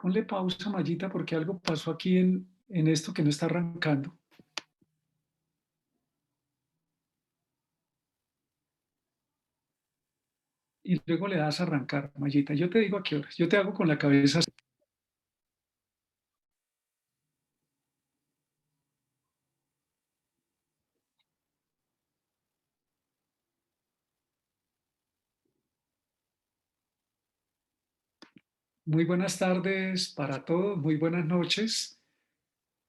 Ponle pausa, Mayita, porque algo pasó aquí en esto que no está arrancando. Y luego le das a arrancar, Mayita. Yo te digo a qué horas. Yo te hago con la cabeza así. Muy buenas tardes para todos, muy buenas noches.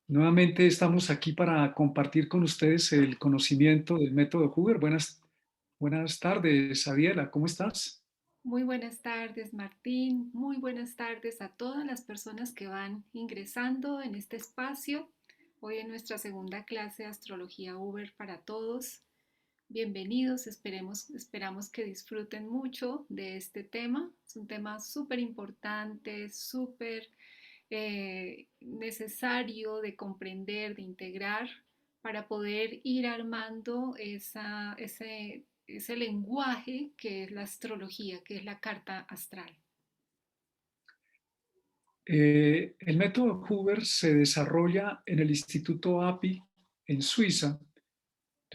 Nuevamente estamos aquí para compartir con ustedes el conocimiento del método Hoover. Buenas tardes, Adiela, ¿cómo estás? Muy buenas tardes, Martín. Muy buenas tardes a todas las personas que van ingresando en este espacio. Hoy en nuestra segunda clase de Astrología Uber para todos. Bienvenidos, esperamos que disfruten mucho de este tema. Es un tema súper importante, súper necesario de comprender, de integrar, para poder ir armando ese lenguaje que es la astrología, que es la carta astral. El método Hoover se desarrolla en el Instituto API en Suiza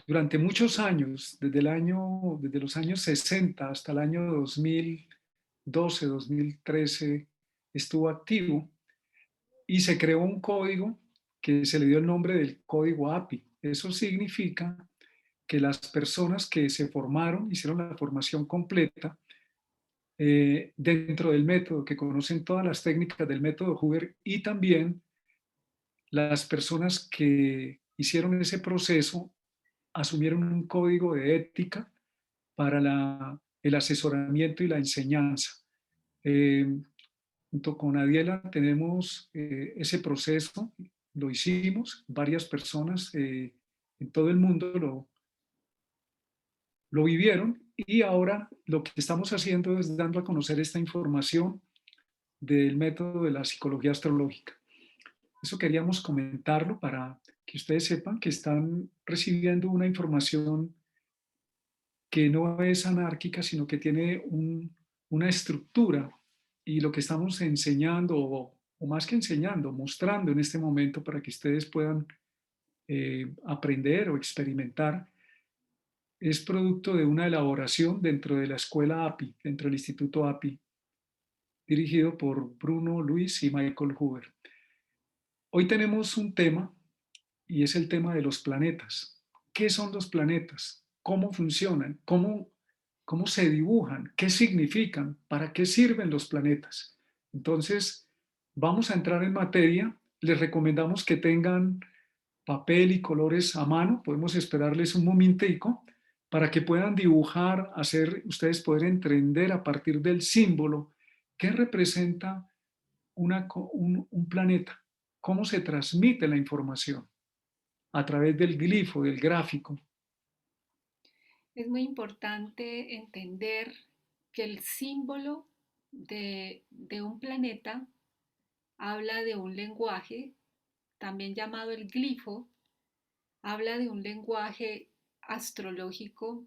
durante muchos años, desde los años 60 hasta el año 2012, 2013, estuvo activo y se creó un código que se le dio el nombre del código API. Eso significa que las personas que se formaron, hicieron la formación completa dentro del método, que conocen todas las técnicas del método Hoover, y también las personas que hicieron ese proceso asumieron un código de ética para el asesoramiento y la enseñanza. Eh, Junto con Adiela tenemos ese proceso, lo hicimos, varias personas en todo el mundo lo vivieron, y ahora lo que estamos haciendo es dando a conocer esta información del método de la psicología astrológica. Eso queríamos comentarlo para que ustedes sepan que están recibiendo una información que no es anárquica, sino que tiene una estructura, y lo que estamos enseñando, o más que enseñando, mostrando en este momento para que ustedes puedan aprender o experimentar, es producto de una elaboración dentro de la escuela API, dentro del Instituto API, dirigido por Bruno Luis y Michael Hoover. Hoy tenemos un tema, y es el tema de los planetas. ¿Qué son los planetas? ¿Cómo funcionan? ¿Cómo se dibujan? ¿Qué significan? ¿Para qué sirven los planetas? Entonces, vamos a entrar en materia. Les recomendamos que tengan papel y colores a mano. Podemos esperarles un momentico para que puedan dibujar, ustedes poder entender a partir del símbolo qué representa un planeta, cómo se transmite la información a través del glifo, del gráfico. Es muy importante entender que el símbolo de un planeta habla de un lenguaje, también llamado el glifo, habla de un lenguaje astrológico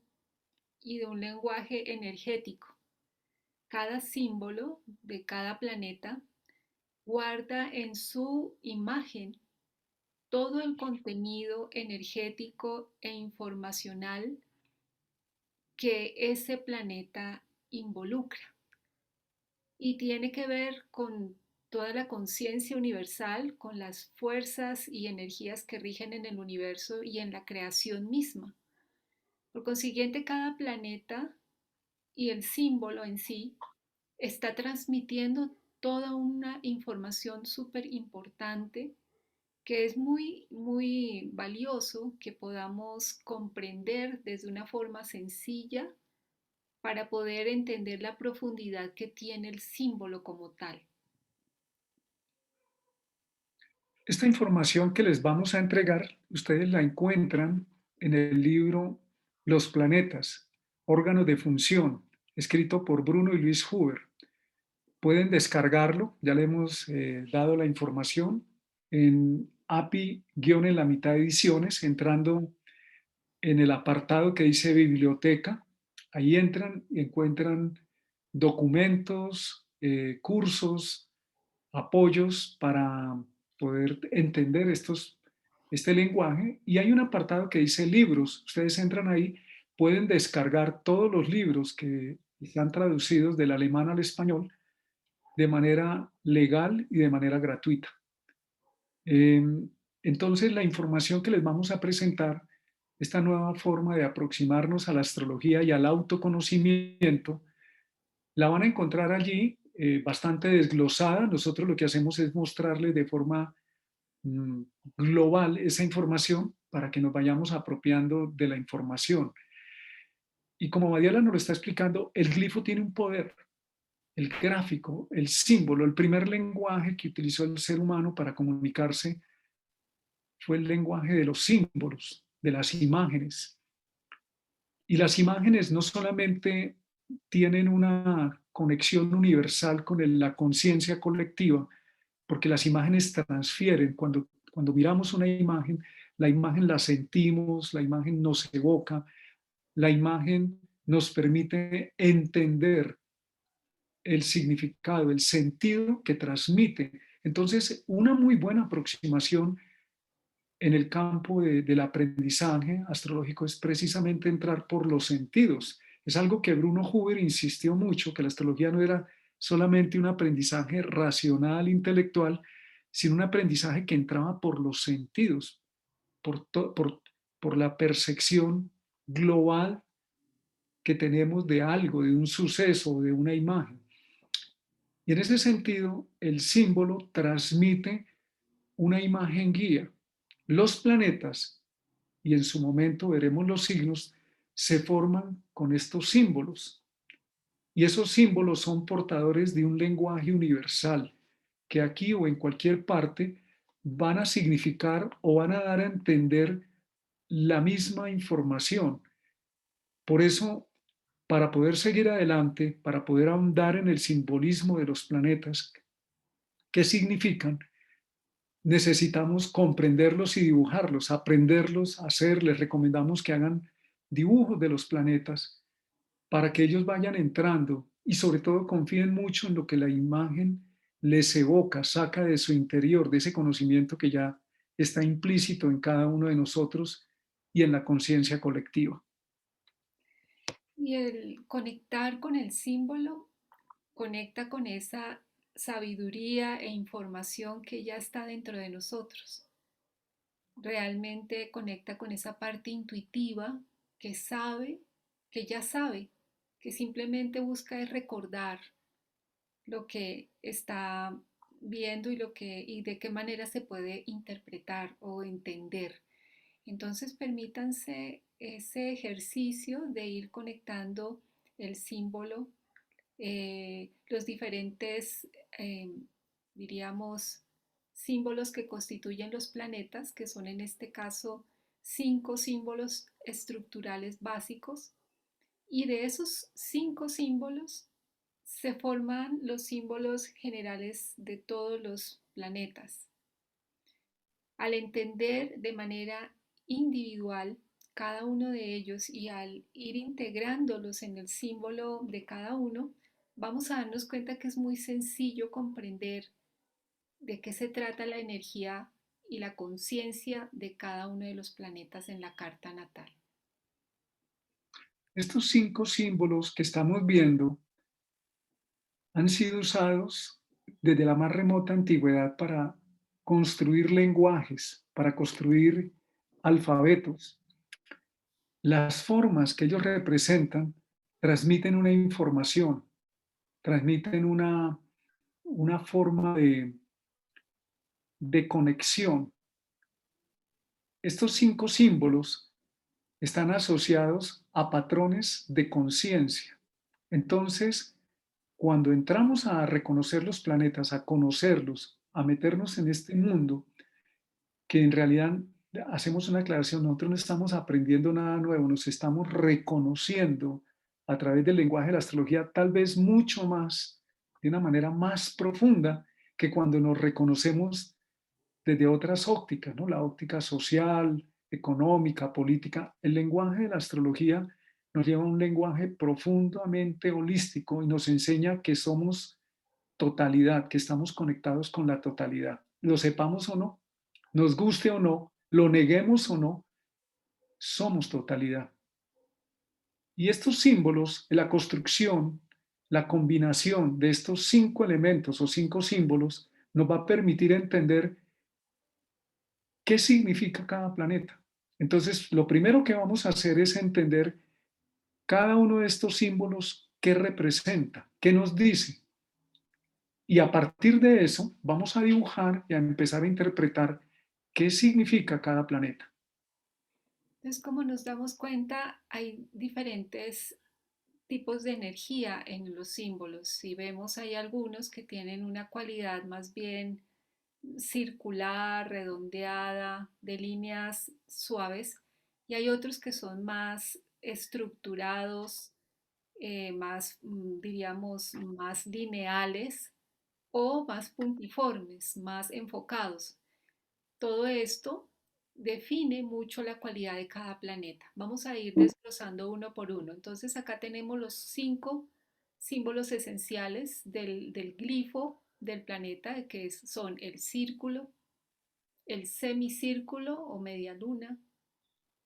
y de un lenguaje energético. Cada símbolo de cada planeta guarda en su imagen todo el contenido energético e informacional que ese planeta involucra, y tiene que ver con toda la conciencia universal, con las fuerzas y energías que rigen en el universo y en la creación misma. Por consiguiente, cada planeta y el símbolo en sí está transmitiendo toda una información súper importante, que es muy, muy valioso que podamos comprender desde una forma sencilla para poder entender la profundidad que tiene el símbolo como tal. Esta información que les vamos a entregar, ustedes la encuentran en el libro Los planetas, órganos de función, escrito por Bruno y Luis Huber. Pueden descargarlo, ya le hemos dado la información en API- en la mitad de ediciones, entrando en el apartado que dice biblioteca. Ahí entran y encuentran documentos, cursos, apoyos para poder entender este lenguaje. Y hay un apartado que dice libros. Ustedes entran ahí, pueden descargar todos los libros que están traducidos del alemán al español de manera legal y de manera gratuita. Entonces, la información que les vamos a presentar, esta nueva forma de aproximarnos a la astrología y al autoconocimiento, la van a encontrar allí bastante desglosada. Nosotros lo que hacemos es mostrarles de forma mm, global esa información para que nos vayamos apropiando de la información. Y como Madiala nos lo está explicando, el glifo tiene un poder. El gráfico, el símbolo, el primer lenguaje que utilizó el ser humano para comunicarse fue el lenguaje de los símbolos, de las imágenes. Y las imágenes no solamente tienen una conexión universal con la conciencia colectiva, porque las imágenes transfieren. Cuando miramos una imagen, la imagen la sentimos, la imagen nos evoca, la imagen nos permite entender el significado, el sentido que transmite. Entonces, una muy buena aproximación en el campo del aprendizaje astrológico es precisamente entrar por los sentidos. Es algo que Bruno Huber insistió mucho, que la astrología no era solamente un aprendizaje racional, intelectual, sino un aprendizaje que entraba por los sentidos, por, por la percepción global que tenemos de algo, de un suceso, de una imagen. Y en ese sentido, el símbolo transmite una imagen guía. Los planetas, y en su momento veremos los signos, se forman con estos símbolos. Y esos símbolos son portadores de un lenguaje universal, que aquí o en cualquier parte van a significar o van a dar a entender la misma información. Por eso, para poder seguir adelante, para poder ahondar en el simbolismo de los planetas, qué significan, necesitamos comprenderlos y dibujarlos, aprenderlos a hacer. Les recomendamos que hagan dibujos de los planetas para que ellos vayan entrando y sobre todo confíen mucho en lo que la imagen les evoca, saca de su interior, de ese conocimiento que ya está implícito en cada uno de nosotros y en la conciencia colectiva. Y el conectar con el símbolo conecta con esa sabiduría e información que ya está dentro de nosotros. Realmente conecta con esa parte intuitiva que sabe, que ya sabe, que simplemente busca es recordar lo que está viendo y de qué manera se puede interpretar o entender. Entonces permítanse ese ejercicio de ir conectando el símbolo, los diferentes, diríamos, símbolos que constituyen los planetas, que son en este caso 5 símbolos estructurales básicos, y de esos 5 símbolos se forman los símbolos generales de todos los planetas. Al entender de manera individual cada uno de ellos y al ir integrándolos en el símbolo de cada uno, vamos a darnos cuenta que es muy sencillo comprender de qué se trata la energía y la conciencia de cada uno de los planetas en la carta natal. Estos 5 símbolos que estamos viendo han sido usados desde la más remota antigüedad para construir lenguajes, para construir alfabetos. Las formas que ellos representan transmiten una información, transmiten una forma de conexión. Estos 5 símbolos están asociados a patrones de conciencia. Entonces, cuando entramos a reconocer los planetas, a conocerlos, a meternos en este mundo, que en realidad hacemos una aclaración, nosotros no estamos aprendiendo nada nuevo, nos estamos reconociendo a través del lenguaje de la astrología, tal vez mucho más, de una manera más profunda que cuando nos reconocemos desde otras ópticas, ¿no? La óptica social, económica, política. El lenguaje de la astrología nos lleva a un lenguaje profundamente holístico y nos enseña que somos totalidad, que estamos conectados con la totalidad. Lo sepamos o no, nos guste o no, lo neguemos o no, somos totalidad. Y estos símbolos, la construcción, la combinación de estos 5 elementos o 5 símbolos nos va a permitir entender qué significa cada planeta. Entonces, lo primero que vamos a hacer es entender cada uno de estos símbolos qué representa, qué nos dice. Y a partir de eso, vamos a dibujar y a empezar a interpretar qué significa cada planeta. Entonces, como nos damos cuenta, hay diferentes tipos de energía en los símbolos. Si vemos, hay algunos que tienen una cualidad más bien circular, redondeada, de líneas suaves, y hay otros que son más estructurados, más, diríamos, más lineales o más puntiformes, más enfocados. Todo esto define mucho la cualidad de cada planeta. Vamos a ir desglosando uno por uno. Entonces acá tenemos los 5 símbolos esenciales del glifo del planeta, que son el círculo, el semicírculo o media luna,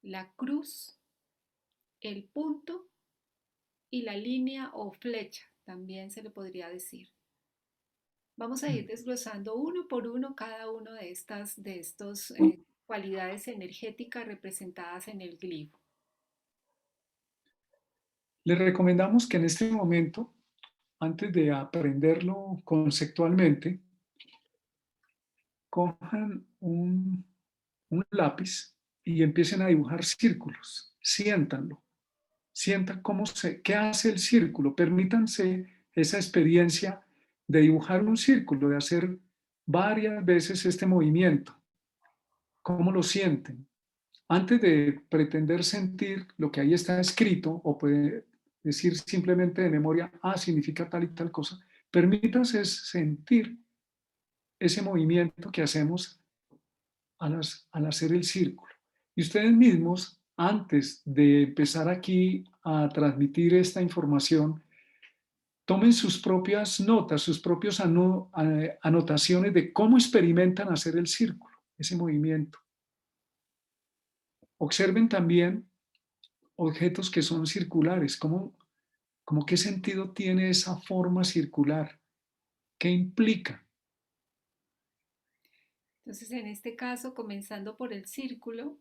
la cruz, el punto y la línea o flecha, también se le podría decir. Vamos a ir desglosando uno por uno cada uno de estos cualidades energéticas representadas en el glifo. Les recomendamos que en este momento, antes de aprenderlo conceptualmente, cojan un lápiz y empiecen a dibujar círculos. Siéntanlo. Sientan qué hace el círculo. Permítanse esa experiencia de dibujar un círculo, de hacer varias veces este movimiento. ¿Cómo lo sienten? Antes de pretender sentir lo que ahí está escrito, o puede decir simplemente de memoria, significa tal y tal cosa, permítanse sentir ese movimiento que hacemos al hacer el círculo. Y ustedes mismos, antes de empezar aquí a transmitir esta información, tomen sus propias notas, sus propias anotaciones de cómo experimentan hacer el círculo, ese movimiento. Observen también objetos que son circulares, cómo qué sentido tiene esa forma circular, qué implica. Entonces, en este caso, comenzando por el círculo,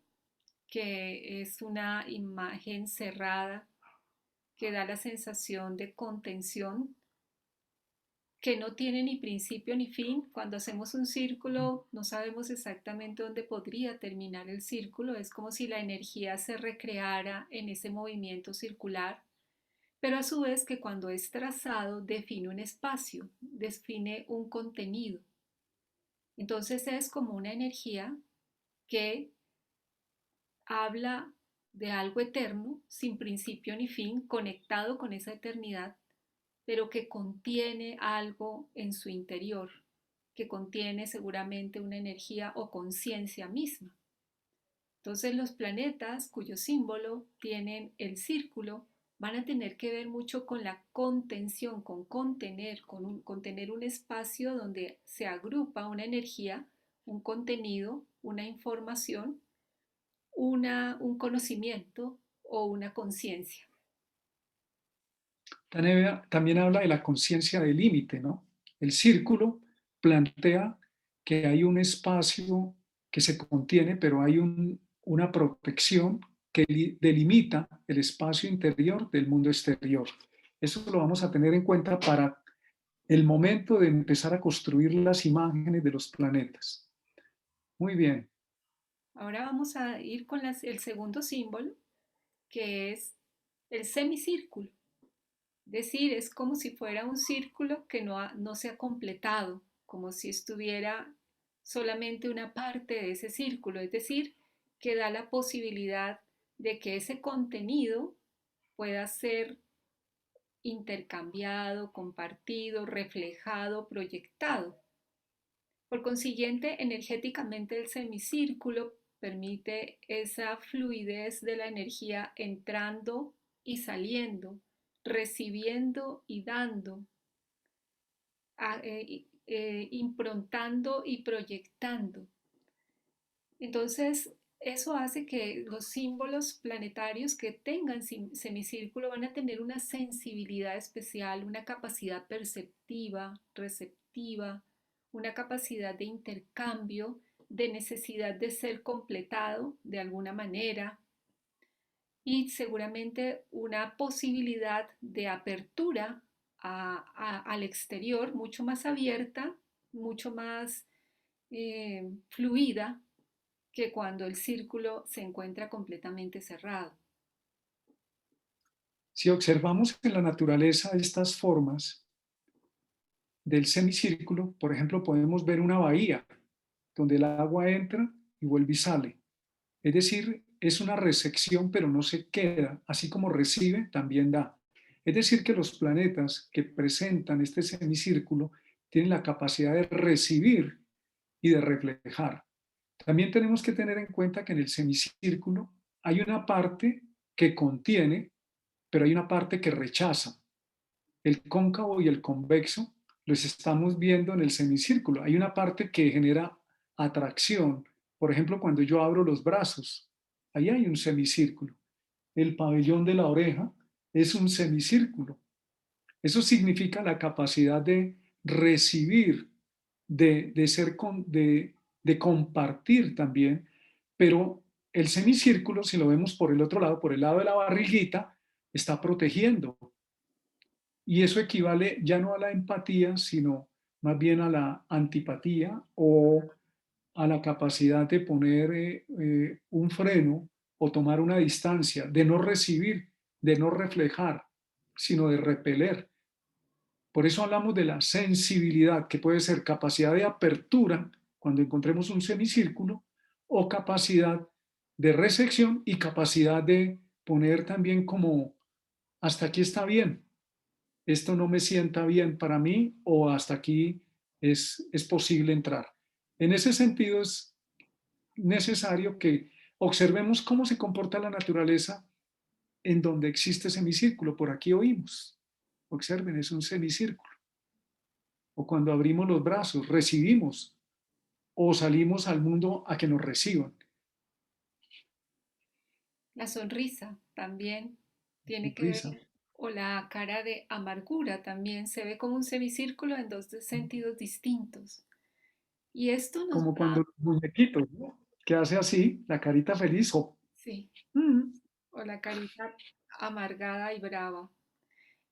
que es una imagen cerrada que da la sensación de contención, que no tiene ni principio ni fin. Cuando hacemos un círculo no sabemos exactamente dónde podría terminar el círculo, es como si la energía se recreara en ese movimiento circular, pero a su vez que cuando es trazado define un espacio, define un contenido. Entonces es como una energía que habla de algo eterno, sin principio ni fin, conectado con esa eternidad, pero que contiene algo en su interior, que contiene seguramente una energía o conciencia misma. Entonces los planetas cuyo símbolo tienen el círculo van a tener que ver mucho con la contención, con contener, contener un espacio donde se agrupa una energía, un contenido, una información, un conocimiento o una conciencia. También habla de la conciencia del límite, ¿no? El círculo plantea que hay un espacio que se contiene, pero hay una protección que delimita el espacio interior del mundo exterior. Eso lo vamos a tener en cuenta para el momento de empezar a construir las imágenes de los planetas. Muy bien. Ahora vamos a ir con el segundo símbolo, que es el semicírculo. Es decir, es como si fuera un círculo que no se ha completado, como si estuviera solamente una parte de ese círculo, es decir, que da la posibilidad de que ese contenido pueda ser intercambiado, compartido, reflejado, proyectado. Por consiguiente, energéticamente el semicírculo permite esa fluidez de la energía entrando y saliendo, recibiendo y dando, improntando y proyectando. Entonces, eso hace que los símbolos planetarios que tengan semicírculo van a tener una sensibilidad especial, una capacidad perceptiva, receptiva, una capacidad de intercambio, de necesidad de ser completado de alguna manera y seguramente una posibilidad de apertura al exterior mucho más abierta, mucho más fluida que cuando el círculo se encuentra completamente cerrado. Si observamos en la naturaleza estas formas del semicírculo, por ejemplo, podemos ver una bahía donde el agua entra y vuelve y sale. Es decir, es una recepción, pero no se queda. Así como recibe, también da. Es decir, que los planetas que presentan este semicírculo tienen la capacidad de recibir y de reflejar. También tenemos que tener en cuenta que en el semicírculo hay una parte que contiene, pero hay una parte que rechaza. El cóncavo y el convexo los estamos viendo en el semicírculo. Hay una parte que genera atracción. Por ejemplo, cuando yo abro los brazos, ahí hay un semicírculo. El pabellón de la oreja es un semicírculo. Eso significa la capacidad de recibir, de compartir también, pero el semicírculo, si lo vemos por el otro lado, por el lado de la barriguita, está protegiendo. Y eso equivale ya no a la empatía, sino más bien a la antipatía o a la capacidad de poner un freno o tomar una distancia, de no recibir, de no reflejar, sino de repeler. Por eso hablamos de la sensibilidad, que puede ser capacidad de apertura cuando encontremos un semicírculo o capacidad de recepción y capacidad de poner también como hasta aquí está bien, esto no me sienta bien para mí o hasta aquí es posible entrar. En ese sentido es necesario que observemos cómo se comporta la naturaleza en donde existe semicírculo. Por aquí oímos. Observen, es un semicírculo. O cuando abrimos los brazos, recibimos o salimos al mundo a que nos reciban. La sonrisa también tiene que Risa. ver, o la cara de amargura también se ve como un semicírculo en dos sentidos distintos. Y esto nos Como da, cuando los muñequitos, ¿no? Que hace así, la carita feliz o sí, mm, o la carita amargada y brava.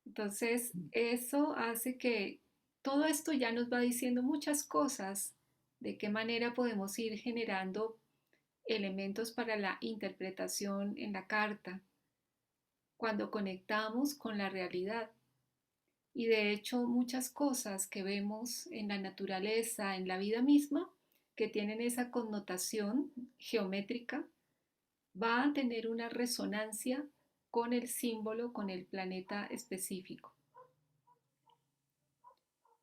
Entonces, eso hace que todo esto ya nos va diciendo muchas cosas de qué manera podemos ir generando elementos para la interpretación en la carta cuando conectamos con la realidad. Y de hecho, muchas cosas que vemos en la naturaleza, en la vida misma, que tienen esa connotación geométrica, va a tener una resonancia con el símbolo, con el planeta específico.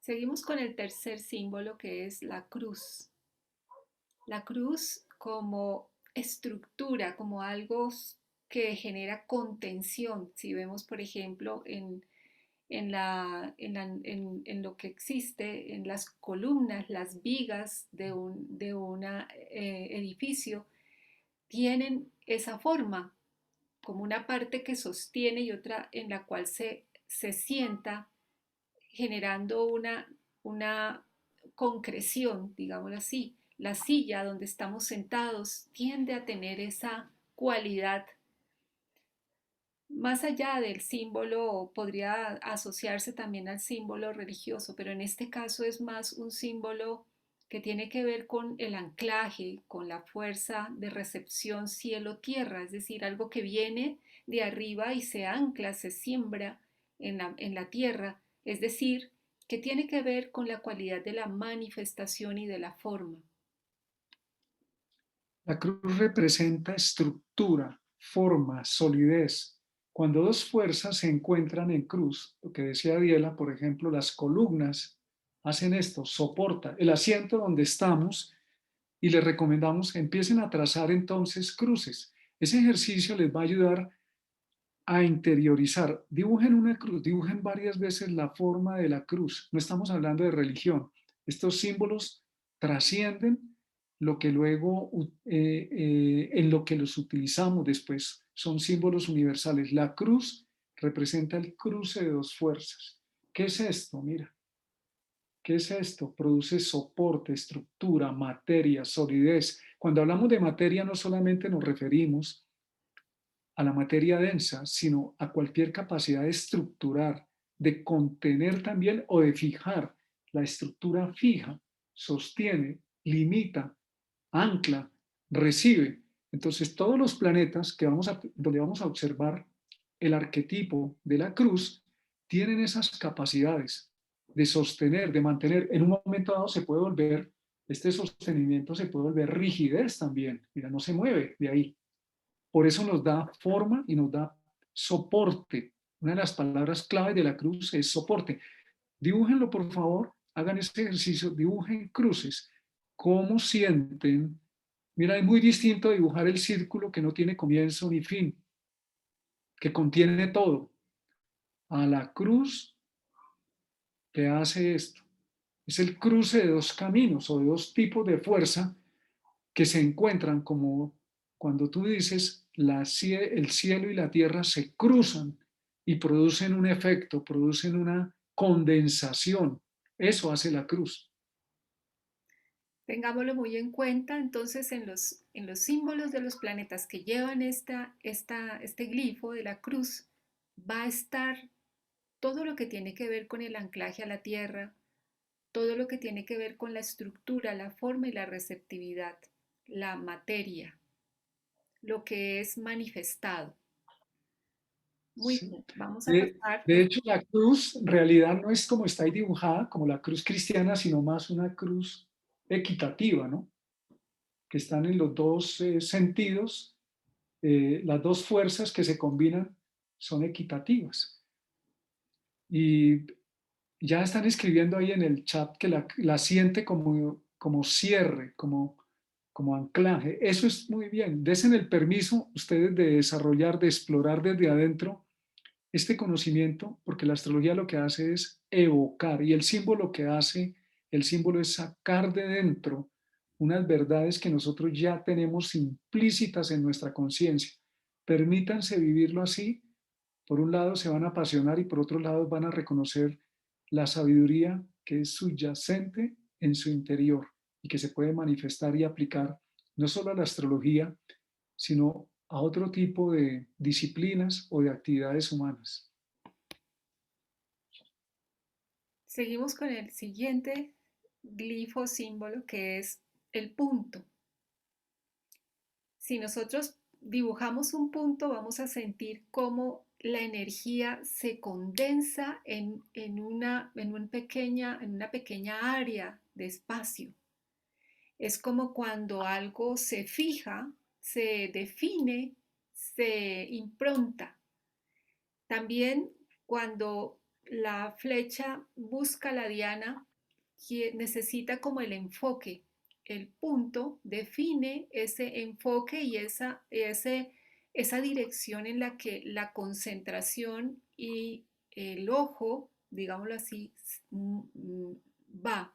Seguimos con el tercer símbolo que es la cruz. La cruz como estructura, como algo que genera contención. Si vemos, por ejemplo, en lo que existe, en las columnas, las vigas de un edificio, tienen esa forma, como una parte que sostiene y otra en la cual se sienta, generando una concreción, digámoslo así. La silla donde estamos sentados tiende a tener esa cualidad. Más allá del símbolo, podría asociarse también al símbolo religioso, pero en este caso es más un símbolo que tiene que ver con el anclaje, con la fuerza de recepción cielo-tierra, es decir, algo que viene de arriba y se ancla, se siembra en la tierra, es decir, que tiene que ver con la cualidad de la manifestación y de la forma. La cruz representa estructura, forma, solidez. Cuando dos fuerzas se encuentran en cruz, lo que decía Diela, por ejemplo, las columnas hacen esto, soporta el asiento donde estamos y les recomendamos que empiecen a trazar entonces cruces. Ese ejercicio les va a ayudar a interiorizar. Dibujen una cruz, dibujen varias veces la forma de la cruz. No estamos hablando de religión. Estos símbolos trascienden lo que luego, en lo que los utilizamos después. Son símbolos universales. La cruz representa el cruce de dos fuerzas. ¿Qué es esto? Mira, ¿qué es esto? Produce soporte, estructura, materia, solidez. Cuando hablamos de materia no solamente nos referimos a la materia densa, sino a cualquier capacidad de estructurar, de contener también o de fijar. La estructura fija, sostiene, limita, ancla, recibe. Entonces, todos los planetas donde vamos a observar el arquetipo de la cruz tienen esas capacidades de sostener, de mantener. En un momento dado se puede volver, este sostenimiento se puede volver rigidez también. Mira, no se mueve de ahí. Por eso nos da forma y nos da soporte. Una de las palabras clave de la cruz es soporte. Dibújenlo, por favor, hagan este ejercicio, dibujen cruces. ¿Cómo sienten? Mira, es muy distinto dibujar el círculo que no tiene comienzo ni fin, que contiene todo, a la cruz que hace esto. Es el cruce de dos caminos o de dos tipos de fuerza que se encuentran, como cuando tú dices el cielo y la tierra se cruzan y producen un efecto, producen una condensación. Eso hace la cruz. Tengámoslo muy en cuenta, entonces en los símbolos de los planetas que llevan este glifo de la cruz va a estar todo lo que tiene que ver con el anclaje a la tierra, todo lo que tiene que ver con la estructura, la forma y la receptividad, la materia, lo que es manifestado. Muy ¿Sí? bien, vamos a De, pasar. de hecho, la cruz en realidad no es como está ahí dibujada, como la cruz cristiana, sino más una cruz equitativa, ¿no? Que están en los dos sentidos, las dos fuerzas que se combinan son equitativas. Y ya están escribiendo ahí en el chat que la siente como cierre, como anclaje. Eso es muy bien. Desen el permiso ustedes de desarrollar, de explorar desde adentro este conocimiento, porque la astrología lo que hace es evocar y el símbolo que hace, el símbolo es sacar de dentro unas verdades que nosotros ya tenemos implícitas en nuestra conciencia. Permítanse vivirlo así. Por un lado se van a apasionar y por otro lado van a reconocer la sabiduría que es subyacente en su interior y que se puede manifestar y aplicar no solo a la astrología, sino a otro tipo de disciplinas o de actividades humanas. Seguimos con el siguiente glifo símbolo que es el punto. Si nosotros dibujamos un punto, vamos a sentir cómo la energía se condensa en una pequeña área de espacio. Es como cuando algo se fija, se define, se impronta. También cuando la flecha busca la diana, necesita como el enfoque. El punto define ese enfoque y esa dirección en la que la concentración y el ojo, digámoslo así, va.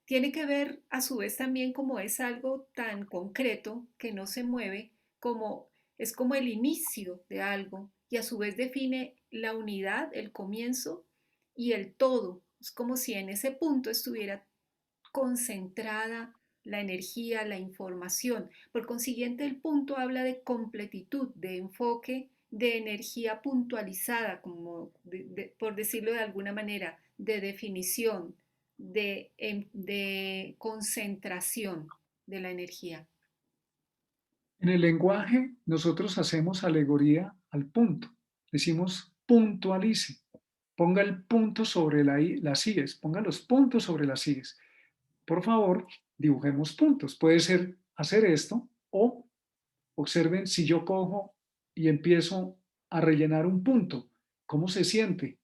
Tiene que ver a su vez también como es algo tan concreto que no se mueve, como es como el inicio de algo y a su vez define la unidad, el comienzo y el todo. Es como si en ese punto estuviera concentrada la energía, la información. Por consiguiente, el punto habla de completitud, de enfoque, de energía puntualizada, por decirlo de alguna manera, de definición, de concentración de la energía. En el lenguaje nosotros hacemos alegoría al punto. Decimos puntualice, ponga el punto sobre las íes, ponga los puntos sobre las íes. Por favor, dibujemos puntos. Puede ser hacer esto o observen si yo cojo y empiezo a rellenar un punto. ¿Cómo se siente?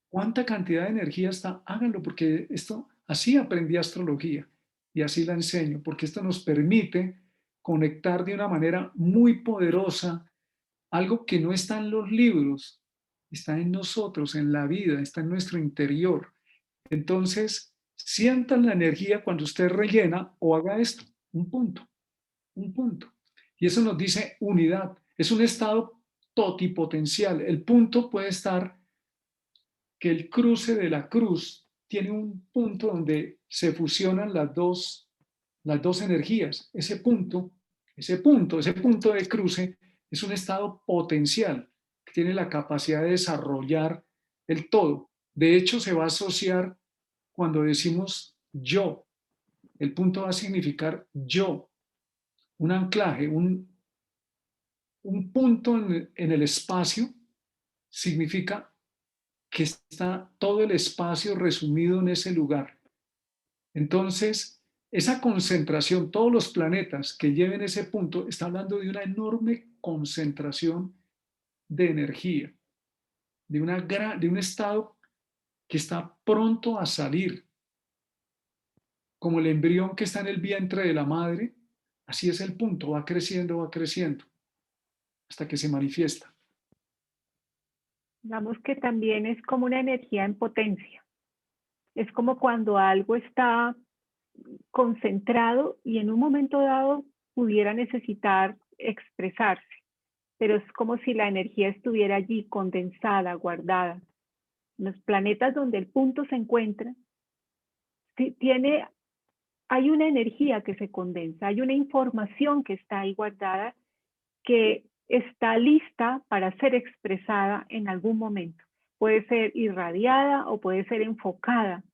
¿Cuánta cantidad de energía está? Háganlo porque esto, así aprendí astrología y así la enseño, porque esto nos permite conectar de una manera muy poderosa algo que no está en los libros, está en nosotros, en la vida, está en nuestro interior. Entonces, sientan la energía cuando usted rellena o haga esto, un punto, un punto. Y eso nos dice unidad. Es un estado totipotencial. El punto puede estar que el cruce de la cruz tiene un punto donde se fusionan las dos energías. Ese punto de cruce es un estado potencial que tiene la capacidad de desarrollar el todo. De hecho, se va a asociar cuando decimos yo. El punto va a significar yo, un anclaje, un punto en el espacio significa que está todo el espacio resumido en ese lugar. Entonces, esa concentración, todos los planetas que lleven ese punto, está hablando de una enorme concentración de energía, de un estado que está pronto a salir, como el embrión que está en el vientre de la madre. Así es el punto, va creciendo, hasta que se manifiesta. Digamos que también es como una energía en potencia. Es como cuando algo está concentrado y en un momento dado pudiera necesitar expresarse, pero es como si la energía estuviera allí condensada, guardada. Los planetas donde el punto se encuentra, tiene, hay una energía que se condensa, hay una información que está ahí guardada que está lista para ser expresada en algún momento. Puede ser irradiada o puede ser enfocada,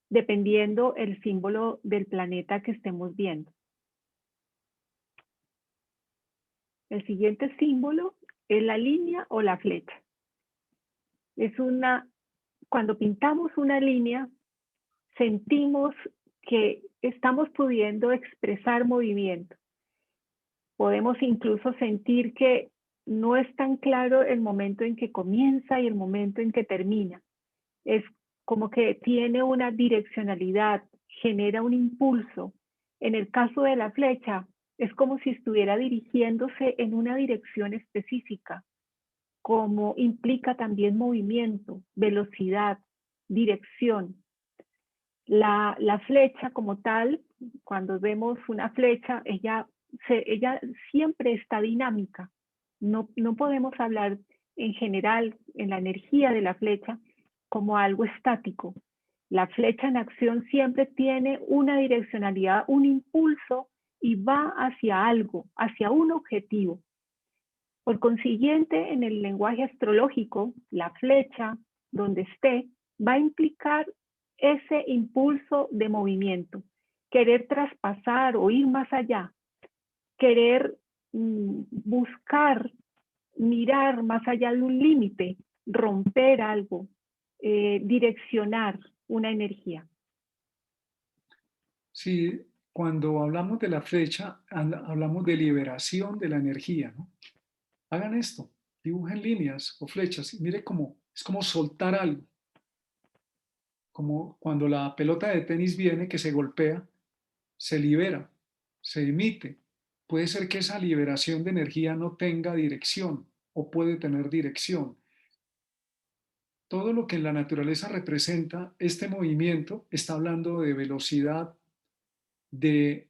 dependiendo el símbolo del planeta que estemos viendo. El siguiente símbolo es la línea o la flecha. Cuando pintamos una línea, sentimos que estamos pudiendo expresar movimiento. Podemos incluso sentir que no es tan claro el momento en que comienza y el momento en que termina. Es como que tiene una direccionalidad, genera un impulso. En el caso de la flecha, es como si estuviera dirigiéndose en una dirección específica, como implica también movimiento, velocidad, dirección. La flecha como tal, cuando vemos una flecha, ella siempre está dinámica. No podemos hablar en general en la energía de la flecha como algo estático. La flecha en acción siempre tiene una direccionalidad, un impulso y va hacia algo, hacia un objetivo. Por consiguiente, en el lenguaje astrológico, la flecha, donde esté, va a implicar ese impulso de movimiento, querer traspasar o ir más allá, querer buscar, mirar más allá de un límite, romper algo, direccionar una energía. Sí, cuando hablamos de la flecha, hablamos de liberación de la energía, ¿no? Hagan esto, dibujen líneas o flechas y mire cómo es como soltar algo, como cuando la pelota de tenis viene que se golpea, se libera, se emite. Puede ser que esa liberación de energía no tenga dirección o puede tener dirección. Todo lo que en la naturaleza representa este movimiento está hablando de velocidad, de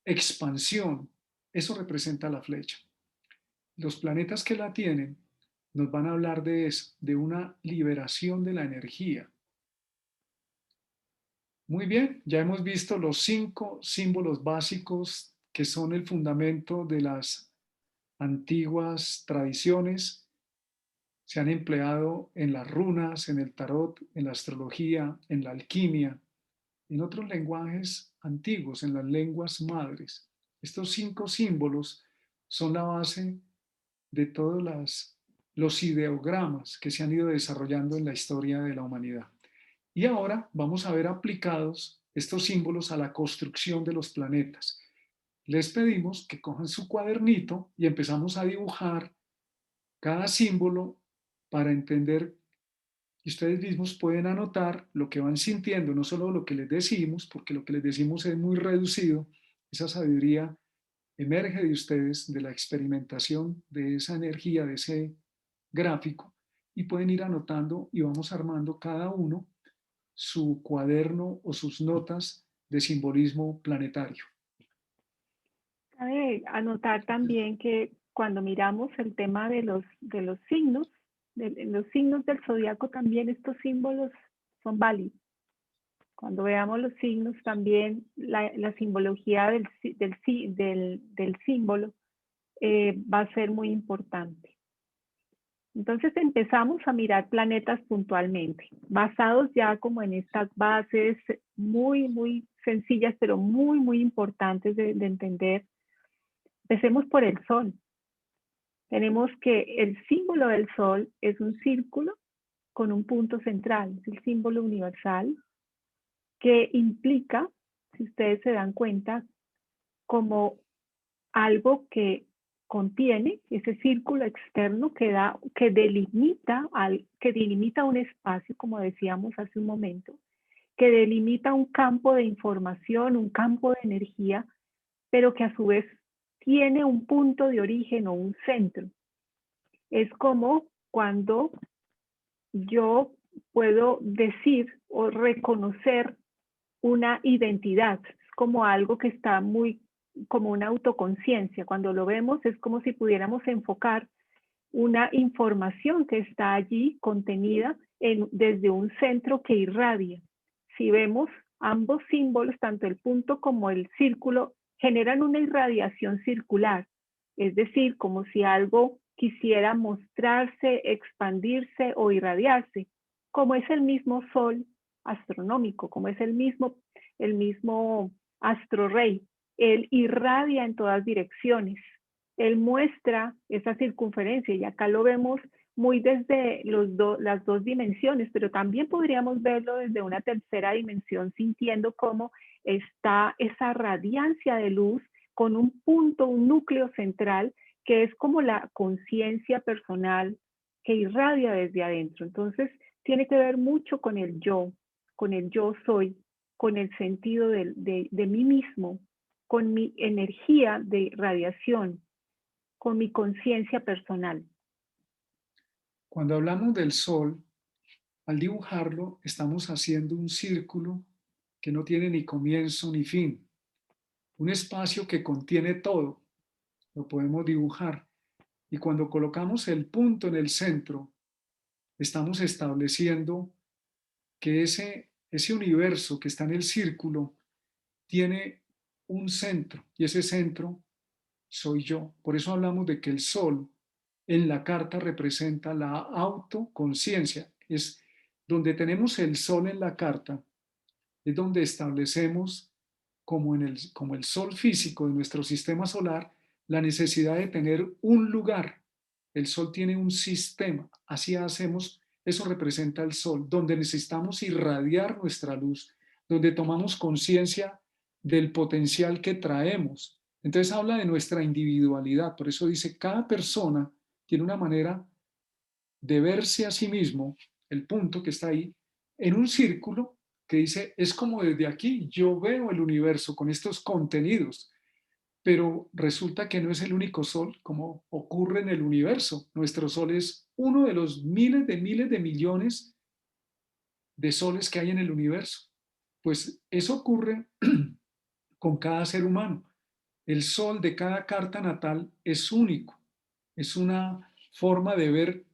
expansión. Eso representa la flecha. Los planetas que la tienen nos van a hablar de eso, de una liberación de la energía. Muy bien, ya hemos visto los 5 símbolos básicos que son el fundamento de las antiguas tradiciones. Se han empleado en las runas, en el tarot, en la astrología, en la alquimia, en otros lenguajes antiguos, en las lenguas madres. Estos 5 símbolos son la base de todos los ideogramas que se han ido desarrollando en la historia de la humanidad. Y ahora vamos a ver aplicados estos símbolos a la construcción de los planetas. Les pedimos que cojan su cuadernito y empezamos a dibujar cada símbolo para entender y ustedes mismos pueden anotar lo que van sintiendo, no solo lo que les decimos, porque lo que les decimos es muy reducido, esa sabiduría emerge de ustedes, de la experimentación de esa energía, de ese gráfico, y pueden ir anotando y vamos armando cada uno su cuaderno o sus notas de simbolismo planetario. Cabe anotar también que cuando miramos el tema de los signos, los signos del zodiaco también estos símbolos son válidos. Cuando veamos los signos también la simbología del símbolo va a ser muy importante. Entonces empezamos a mirar planetas puntualmente, basados ya como en estas bases muy sencillas, pero muy importantes de entender. Empecemos por el Sol. Tenemos que el símbolo del Sol es un círculo con un punto central, es el símbolo universal, que implica, si ustedes se dan cuenta, como algo que contiene ese círculo externo que delimita un espacio, como decíamos hace un momento, que delimita un campo de información, un campo de energía, pero que a su vez tiene un punto de origen o un centro. Es como cuando yo puedo decir o reconocer una identidad, es como algo que está muy, como una autoconciencia. Cuando lo vemos es como si pudiéramos enfocar una información que está allí contenida desde un centro que irradia. Si vemos ambos símbolos, tanto el punto como el círculo, generan una irradiación circular, es decir, como si algo quisiera mostrarse, expandirse o irradiarse, como es el mismo sol astronómico, como es el mismo astro rey. Él irradia en todas direcciones. Él muestra esa circunferencia y acá lo vemos muy desde las dos dimensiones, pero también podríamos verlo desde una tercera dimensión, sintiendo cómo está esa radiancia de luz con un punto, un núcleo central, que es como la conciencia personal que irradia desde adentro. Entonces, tiene que ver mucho con el yo soy, con el sentido de mí mismo, con mi energía de radiación, con mi conciencia personal. Cuando hablamos del Sol, al dibujarlo, estamos haciendo un círculo que no tiene ni comienzo ni fin, un espacio que contiene todo, lo podemos dibujar. Y cuando colocamos el punto en el centro, estamos estableciendo que ese universo que está en el círculo tiene un centro y ese centro soy yo. Por eso hablamos de que el sol en la carta representa la autoconciencia. Es donde tenemos el sol en la carta, es donde establecemos como el sol físico de nuestro sistema solar, la necesidad de tener un lugar. El sol tiene un sistema, así hacemos, eso representa el sol, donde necesitamos irradiar nuestra luz, donde tomamos conciencia del potencial que traemos. Entonces habla de nuestra individualidad, por eso dice, cada persona tiene una manera de verse a sí mismo, el punto que está ahí, en un círculo que dice, es como desde aquí yo veo el universo con estos contenidos, pero resulta que no es el único sol como ocurre en el universo. Nuestro sol es uno de los miles de millones de soles que hay en el universo. Pues eso ocurre con cada ser humano. El sol de cada carta natal es único, es una forma de ver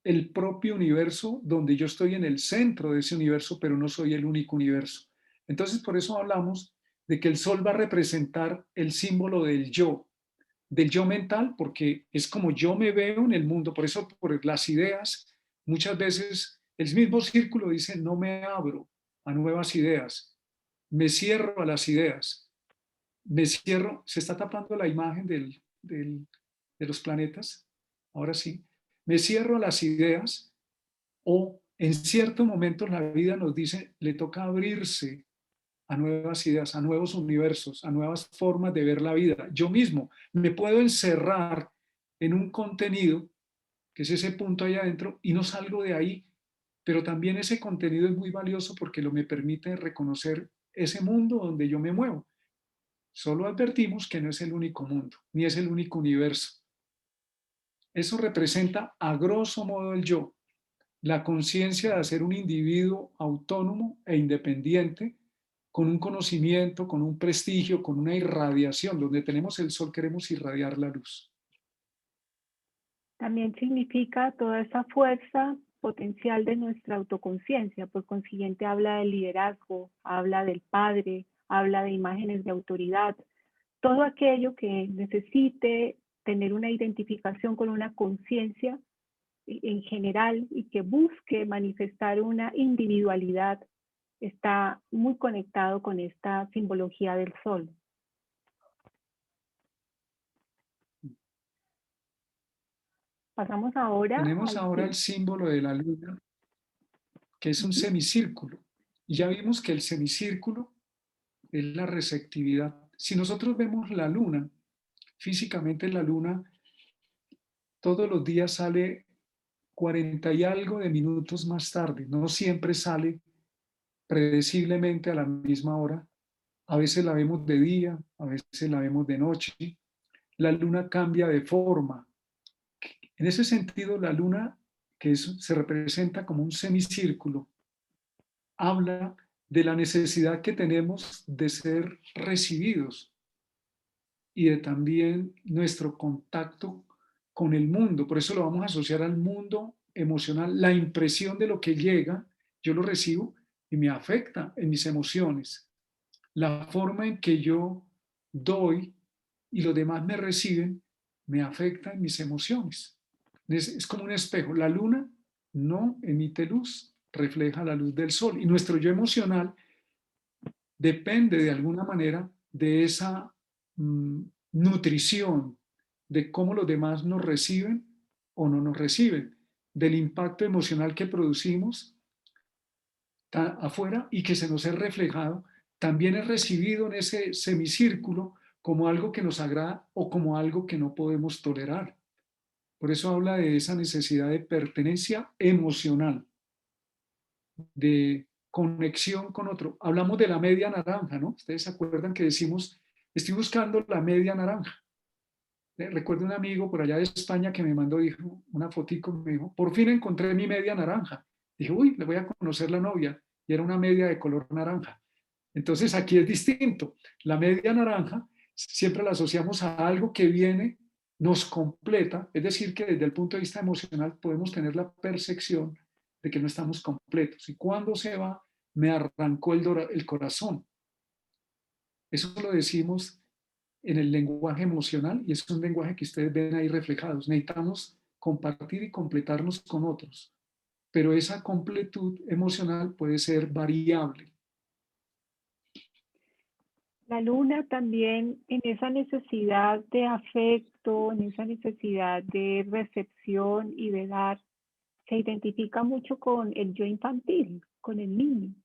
el propio universo donde yo estoy en el centro de ese universo, pero no soy el único universo. Entonces, por eso hablamos de que el sol va a representar el símbolo del yo mental, porque es como yo me veo en el mundo. Por eso, por las ideas, muchas veces el mismo círculo dice, no me abro a nuevas ideas, me cierro a las ideas, me cierro, se está tapando la imagen de los planetas, ahora sí, me cierro a las ideas o en cierto momento la vida nos dice, le toca abrirse a nuevas ideas, a nuevos universos, a nuevas formas de ver la vida. Yo mismo me puedo encerrar en un contenido, que es ese punto ahí adentro, y no salgo de ahí, pero también ese contenido es muy valioso porque lo me permite reconocer ese mundo donde yo me muevo. Solo advertimos que no es el único mundo, ni es el único universo. Eso representa a grosso modo el yo, la conciencia de ser un individuo autónomo e independiente, con un conocimiento, con un prestigio, con una irradiación. Donde tenemos el sol queremos irradiar la luz. También significa toda esa fuerza potencial de nuestra autoconciencia, por consiguiente habla del liderazgo, habla del padre, habla de imágenes de autoridad, todo aquello que necesite tener una identificación con una conciencia en general y que busque manifestar una individualidad está muy conectado con esta simbología del sol. Pasamos ahora Tenemos al ahora el símbolo de la luna, que es un semicírculo. Y ya vimos que el semicírculo es la receptividad. Si nosotros vemos la luna, físicamente la luna todos los días sale 40 y algo de minutos más tarde. No siempre sale predeciblemente a la misma hora. A veces la vemos de día, a veces la vemos de noche. La luna cambia de forma. En ese sentido, la luna, se representa como un semicírculo, habla de la necesidad que tenemos de ser recibidos y de también nuestro contacto con el mundo. Por eso lo vamos a asociar al mundo emocional. La impresión de lo que llega, yo lo recibo y me afecta en mis emociones. La forma en que yo doy y los demás me reciben, me afecta en mis emociones. Es como un espejo. La luna no emite luz, refleja la luz del sol. Y nuestro yo emocional depende de alguna manera de esa nutrición, de cómo los demás nos reciben o no nos reciben, del impacto emocional que producimos afuera y que se nos es reflejado, también es recibido en ese semicírculo como algo que nos agrada o como algo que no podemos tolerar. Por eso habla de esa necesidad de pertenencia emocional, de conexión con otro. Hablamos de la media naranja, ¿no? Ustedes se acuerdan que decimos, estoy buscando la media naranja. Recuerdo un amigo por allá de España que me mandó, dijo, una fotico, me dijo, por fin encontré mi media naranja. Dije, uy, le voy a conocer la novia. Y era una media de color naranja. Entonces aquí es distinto. La media naranja siempre la asociamos a algo que viene, nos completa, es decir, que desde el punto de vista emocional podemos tener la percepción de que no estamos completos. Y cuando se va, me arrancó el corazón. Eso lo decimos en el lenguaje emocional y es un lenguaje que ustedes ven ahí reflejados. Necesitamos compartir y completarnos con otros, pero esa completud emocional puede ser variable. La luna también en esa necesidad de afecto, en esa necesidad de recepción y de dar, se identifica mucho con el yo infantil, con el niño.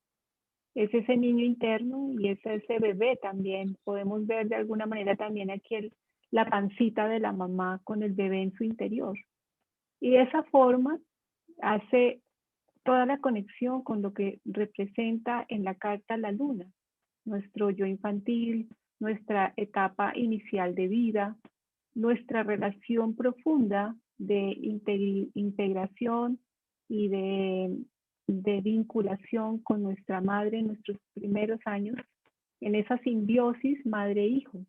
Es ese niño interno y es ese bebé también. Podemos ver de alguna manera también aquí la pancita de la mamá con el bebé en su interior. Y de esa forma hace toda la conexión con lo que representa en la carta la luna, nuestro yo infantil, nuestra etapa inicial de vida, nuestra relación profunda de integración y de vinculación con nuestra madre en nuestros primeros años, en esa simbiosis madre-hijo.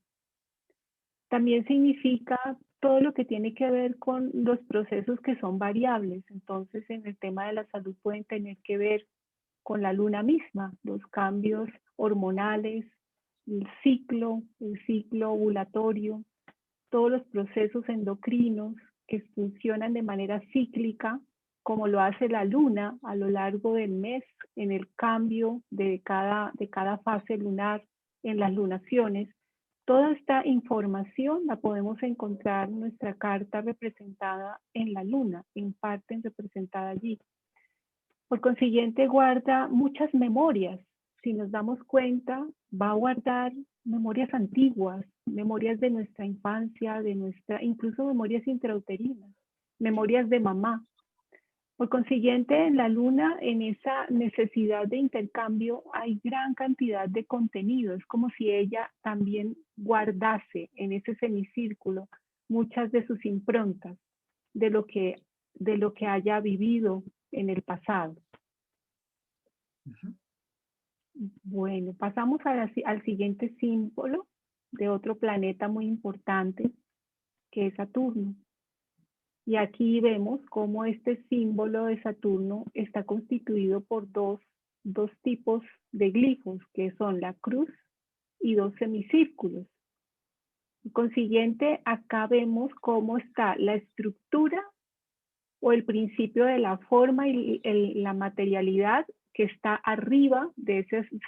También significa todo lo que tiene que ver con los procesos que son variables. Entonces, en el tema de la salud pueden tener que ver con la luna misma, los cambios hormonales, el ciclo ovulatorio, todos los procesos endocrinos que funcionan de manera cíclica, como lo hace la luna a lo largo del mes en el cambio de cada fase lunar en las lunaciones. Toda esta información la podemos encontrar en nuestra carta representada en la luna, en parte representada allí. Por consiguiente, guarda muchas memorias. Si nos damos cuenta, va a guardar memorias antiguas, memorias de nuestra infancia, incluso memorias intrauterinas, memorias de mamá. Por consiguiente, en la luna, en esa necesidad de intercambio, hay gran cantidad de contenido. Es como si ella también guardase en ese semicírculo muchas de sus improntas de lo que haya vivido en el pasado. Ujú. Bueno, pasamos al siguiente símbolo de otro planeta muy importante, que es Saturno. Y aquí vemos cómo este símbolo de Saturno está constituido por dos tipos de glifos, que son la cruz y dos semicírculos. Por consiguiente, acá vemos cómo está la estructura o el principio de la forma y la materialidad que está arriba de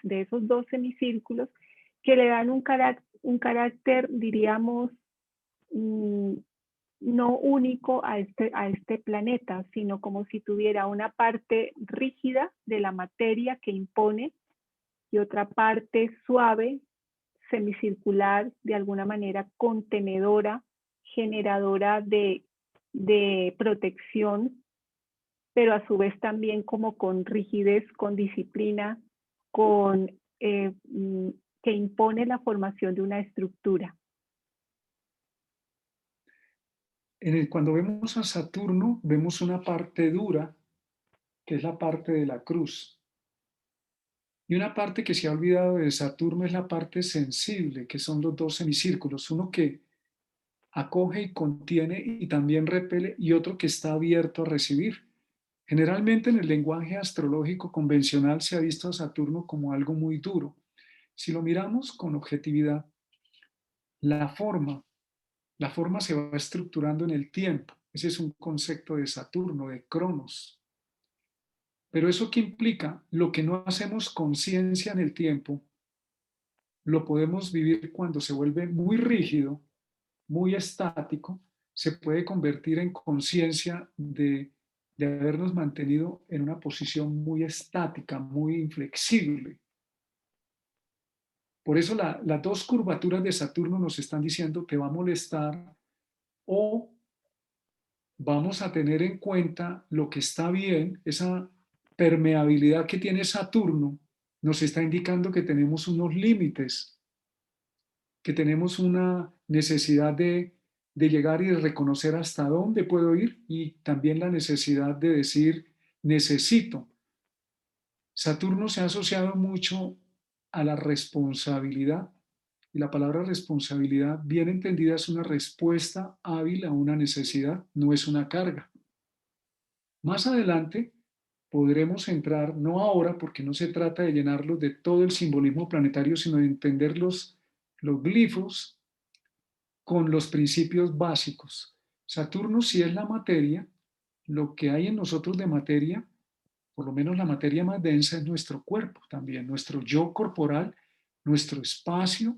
esos dos semicírculos, que le dan un carácter, diríamos, no único a este planeta, sino como si tuviera una parte rígida de la materia que impone y otra parte suave, semicircular, de alguna manera contenedora, generadora de protección, pero a su vez también como con rigidez, con disciplina, que impone la formación de una estructura. Cuando vemos a Saturno, vemos una parte dura, que es la parte de la cruz. Y una parte que se ha olvidado de Saturno es la parte sensible, que son los dos semicírculos, uno que acoge y contiene y también repele, y otro que está abierto a recibir. Generalmente en el lenguaje astrológico convencional se ha visto a Saturno como algo muy duro. Si lo miramos con objetividad, la forma, la forma se va estructurando en el tiempo. Ese es un concepto de Saturno, de Cronos. Pero ¿eso qué implica? Lo que no hacemos conciencia en el tiempo, lo podemos vivir cuando se vuelve muy rígido, muy estático, se puede convertir en conciencia de habernos mantenido en una posición muy estática, muy inflexible. Por eso las dos curvaturas de Saturno nos están diciendo te va a molestar o vamos a tener en cuenta lo que está bien, esa permeabilidad que tiene Saturno nos está indicando que tenemos unos límites, que tenemos una necesidad de llegar y de reconocer hasta dónde puedo ir y también la necesidad de decir necesito. Saturno se ha asociado mucho a la responsabilidad y la palabra responsabilidad bien entendida es una respuesta hábil a una necesidad, no es una carga. Más adelante podremos entrar, no ahora porque no se trata de llenarlos de todo el simbolismo planetario, sino de entender los glifos con los principios básicos. Saturno sí es la materia, lo que hay en nosotros de materia, por lo menos la materia más densa es nuestro cuerpo también, nuestro yo corporal, nuestro espacio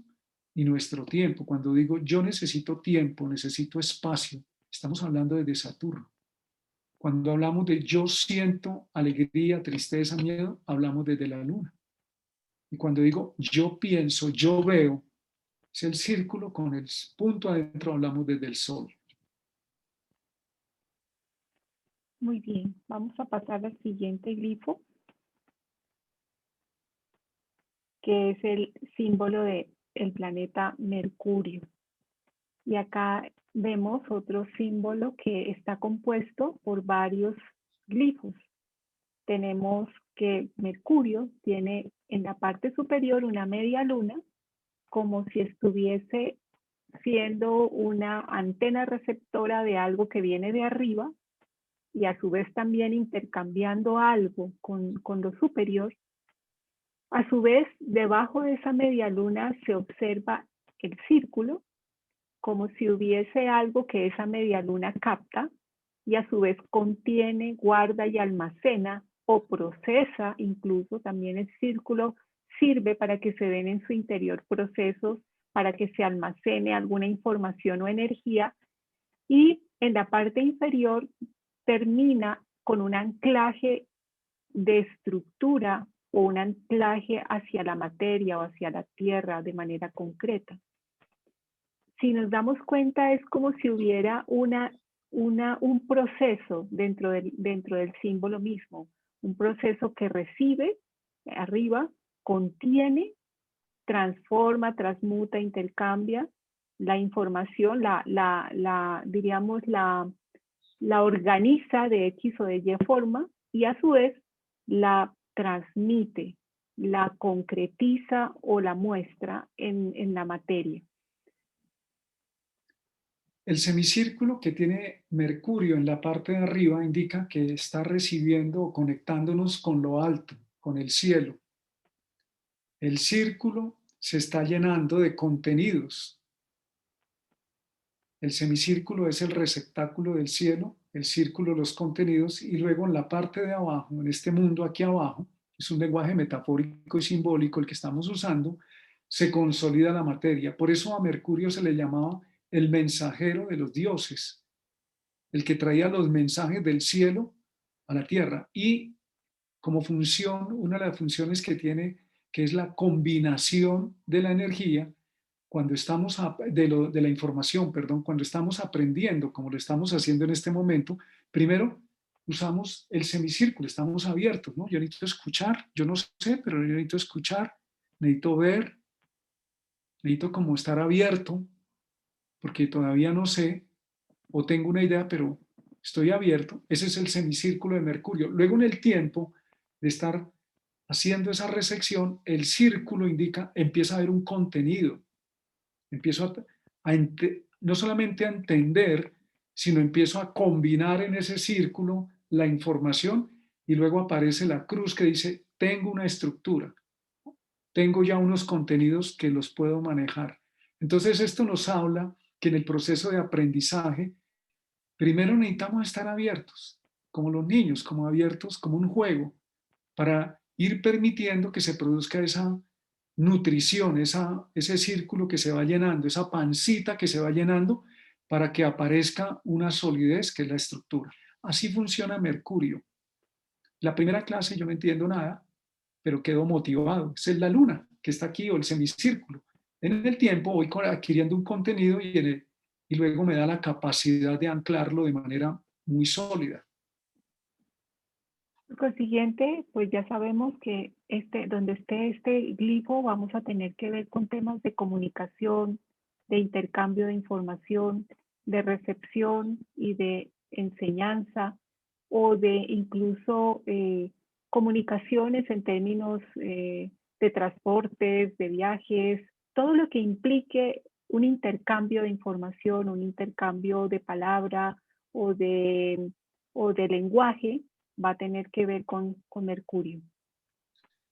y nuestro tiempo. Cuando digo yo necesito tiempo, necesito espacio, estamos hablando desde Saturno. Cuando hablamos de yo siento alegría, tristeza, miedo, hablamos desde la luna. Y cuando digo yo pienso, yo veo, es el círculo con el punto adentro, hablamos desde el sol. Muy bien, vamos a pasar al siguiente glifo, que es el símbolo del planeta Mercurio. Y acá vemos otro símbolo que está compuesto por varios glifos. Tenemos que Mercurio tiene en la parte superior una media luna, como si estuviese siendo una antena receptora de algo que viene de arriba y a su vez también intercambiando algo con lo superior. A su vez, debajo de esa media luna se observa el círculo, como si hubiese algo que esa media luna capta y a su vez contiene, guarda y almacena o procesa. Incluso también el círculo sirve para que se den en su interior procesos, para que se almacene alguna información o energía, y en la parte inferior termina con un anclaje de estructura o un anclaje hacia la materia o hacia la tierra de manera concreta. Si nos damos cuenta, es como si hubiera un proceso dentro del símbolo mismo, un proceso que recibe arriba, contiene, transforma, transmuta, intercambia la información, diríamos, la organiza de X o de Y forma y a su vez la transmite, la concretiza o la muestra en la materia. El semicírculo que tiene Mercurio en la parte de arriba indica que está recibiendo o conectándonos con lo alto, con el cielo. El círculo se está llenando de contenidos. El semicírculo es el receptáculo del cielo, el círculo los contenidos, y luego en la parte de abajo, en este mundo aquí abajo, es un lenguaje metafórico y simbólico el que estamos usando, se consolida la materia. Por eso a Mercurio se le llamaba el mensajero de los dioses, el que traía los mensajes del cielo a la tierra. Y como función, una de las funciones que tiene, que es la combinación de la energía, cuando estamos, de la información, perdón, cuando estamos aprendiendo, como lo estamos haciendo en este momento, primero usamos el semicírculo, estamos abiertos, ¿no? Yo necesito escuchar, yo no sé, pero yo necesito escuchar, necesito ver, necesito como estar abierto, porque todavía no sé, o tengo una idea, pero estoy abierto. Ese es el semicírculo de Mercurio. Luego en el tiempo de estar haciendo esa recepción, el círculo indica, empieza a haber un contenido. Empiezo no solamente a entender, sino empiezo a combinar en ese círculo la información y luego aparece la cruz que dice, tengo una estructura, tengo ya unos contenidos que los puedo manejar. Entonces esto nos habla que en el proceso de aprendizaje, primero necesitamos estar abiertos, como los niños, como abiertos, como un juego, para ir permitiendo que se produzca esa nutrición, ese círculo que se va llenando, esa pancita que se va llenando para que aparezca una solidez que es la estructura. Así funciona Mercurio. La primera clase yo no entiendo nada, pero quedo motivado. Esa es la luna que está aquí o el semicírculo. En el tiempo voy adquiriendo un contenido y luego me da la capacidad de anclarlo de manera muy sólida. Por consiguiente, pues ya sabemos que donde esté este glifo vamos a tener que ver con temas de comunicación, de intercambio de información, de recepción y de enseñanza o de incluso comunicaciones en términos de transportes, de viajes, todo lo que implique un intercambio de información, un intercambio de palabra o de lenguaje va a tener que ver con Mercurio.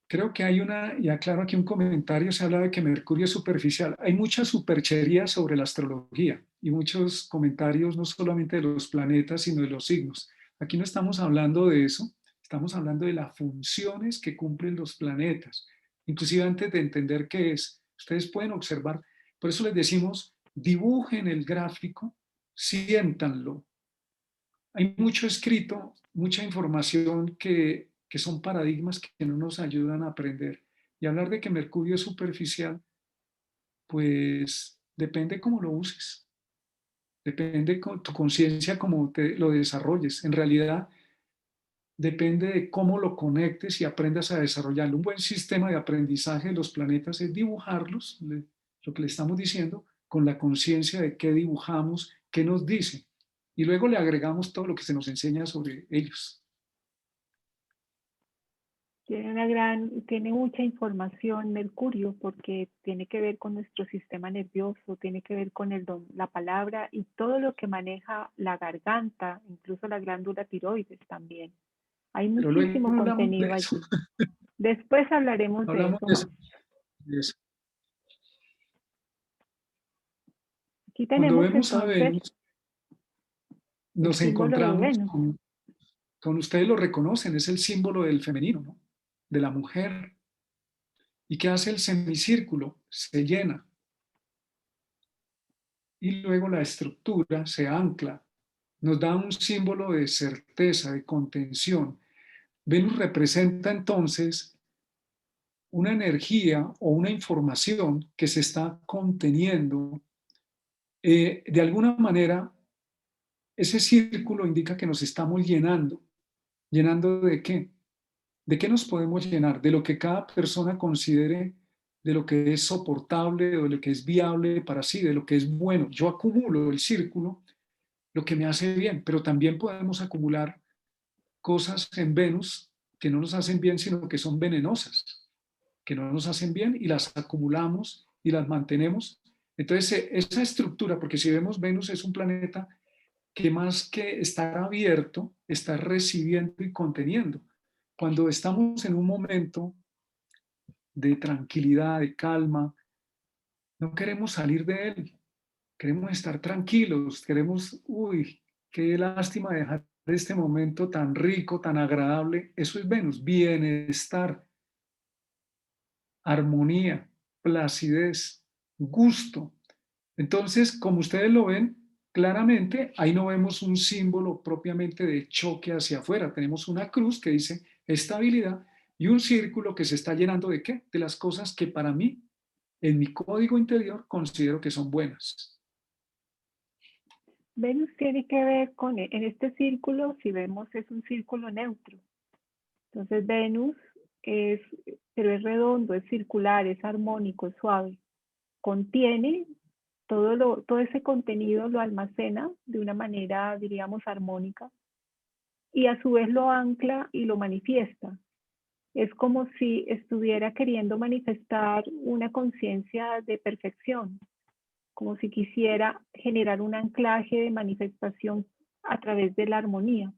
Creo que hay y aclaro aquí un comentario, se habla de que Mercurio es superficial. Hay mucha superchería sobre la astrología y muchos comentarios no solamente de los planetas, sino de los signos. Aquí no estamos hablando de eso, estamos hablando de las funciones que cumplen los planetas. Inclusive antes de entender qué es, ustedes pueden observar, por eso les decimos, dibujen el gráfico, siéntanlo. Hay mucho escrito, mucha información que son paradigmas que no nos ayudan a aprender. Y hablar de que Mercurio es superficial, pues depende cómo lo uses, depende con tu conciencia cómo lo desarrolles. En realidad, depende de cómo lo conectes y aprendas a desarrollarlo. Un buen sistema de aprendizaje de los planetas es dibujarlos, lo que le estamos diciendo, con la conciencia de qué dibujamos, qué nos dice. Y luego le agregamos todo lo que se nos enseña sobre ellos. Tiene mucha información Mercurio porque tiene que ver con nuestro sistema nervioso, tiene que ver con la palabra y todo lo que maneja la garganta, incluso la glándula tiroides también. Hay Pero luego muchísimo no hablamos de contenido eso. allí. Después hablaremos de Hablamos eso de más. eso. De eso. Aquí Cuando tenemos vemos a entonces Venus, el nos símbolo de encontramos Venus. con ustedes lo reconocen, es el símbolo del femenino, ¿no? De la mujer. ¿Y qué hace el semicírculo? Se llena. Y luego la estructura se ancla. Nos da un símbolo de certeza, de contención. Venus representa entonces una energía o una información que se está conteniendo. De alguna manera, ese círculo indica que nos estamos llenando. ¿Llenando de qué? ¿De qué nos podemos llenar? De lo que cada persona considere, de lo que es soportable, de lo que es viable para sí, de lo que es bueno. Yo acumulo el círculo, lo que me hace bien, pero también podemos acumular cosas en Venus que no nos hacen bien, sino que son venenosas, que no nos hacen bien y las acumulamos y las mantenemos. Entonces, esa estructura, porque si vemos Venus es un planeta que más que estar abierto, está recibiendo y conteniendo. Cuando estamos en un momento de tranquilidad, de calma, no queremos salir de él, queremos estar tranquilos, queremos, uy, qué lástima dejar este momento tan rico, tan agradable. Eso es Venus, bienestar, armonía, placidez, gusto. Entonces, como ustedes lo ven, claramente ahí no vemos un símbolo propiamente de choque hacia afuera. Tenemos una cruz que dice estabilidad y un círculo que se está llenando de qué? De las cosas que para mí, en mi código interior, considero que son buenas. Venus tiene que ver con, en este círculo, si vemos, es un círculo neutro. Entonces Venus es, pero es redondo, es circular, es armónico, es suave. Contiene todo ese contenido, lo almacena de una manera, diríamos, armónica y a su vez lo ancla y lo manifiesta. Es como si estuviera queriendo manifestar una conciencia de perfección, como si quisiera generar un anclaje de manifestación a través de la armonía.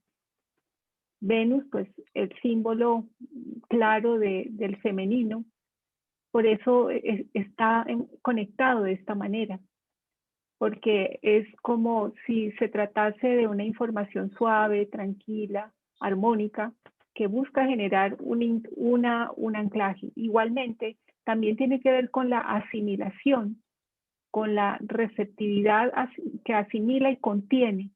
Venus, pues el símbolo claro del femenino, por eso está conectado de esta manera, porque es como si se tratase de una información suave, tranquila, armónica, que busca generar un anclaje. Igualmente, también tiene que ver con la asimilación, con la receptividad que asimila y contiene,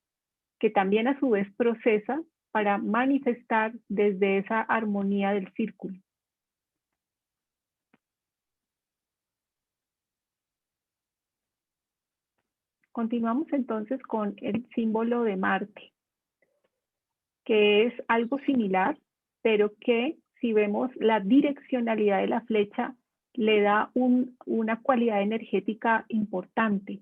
que también a su vez procesa para manifestar desde esa armonía del círculo. Continuamos entonces con el símbolo de Marte, que es algo similar, pero que si vemos la direccionalidad de la flecha, le da una cualidad energética importante.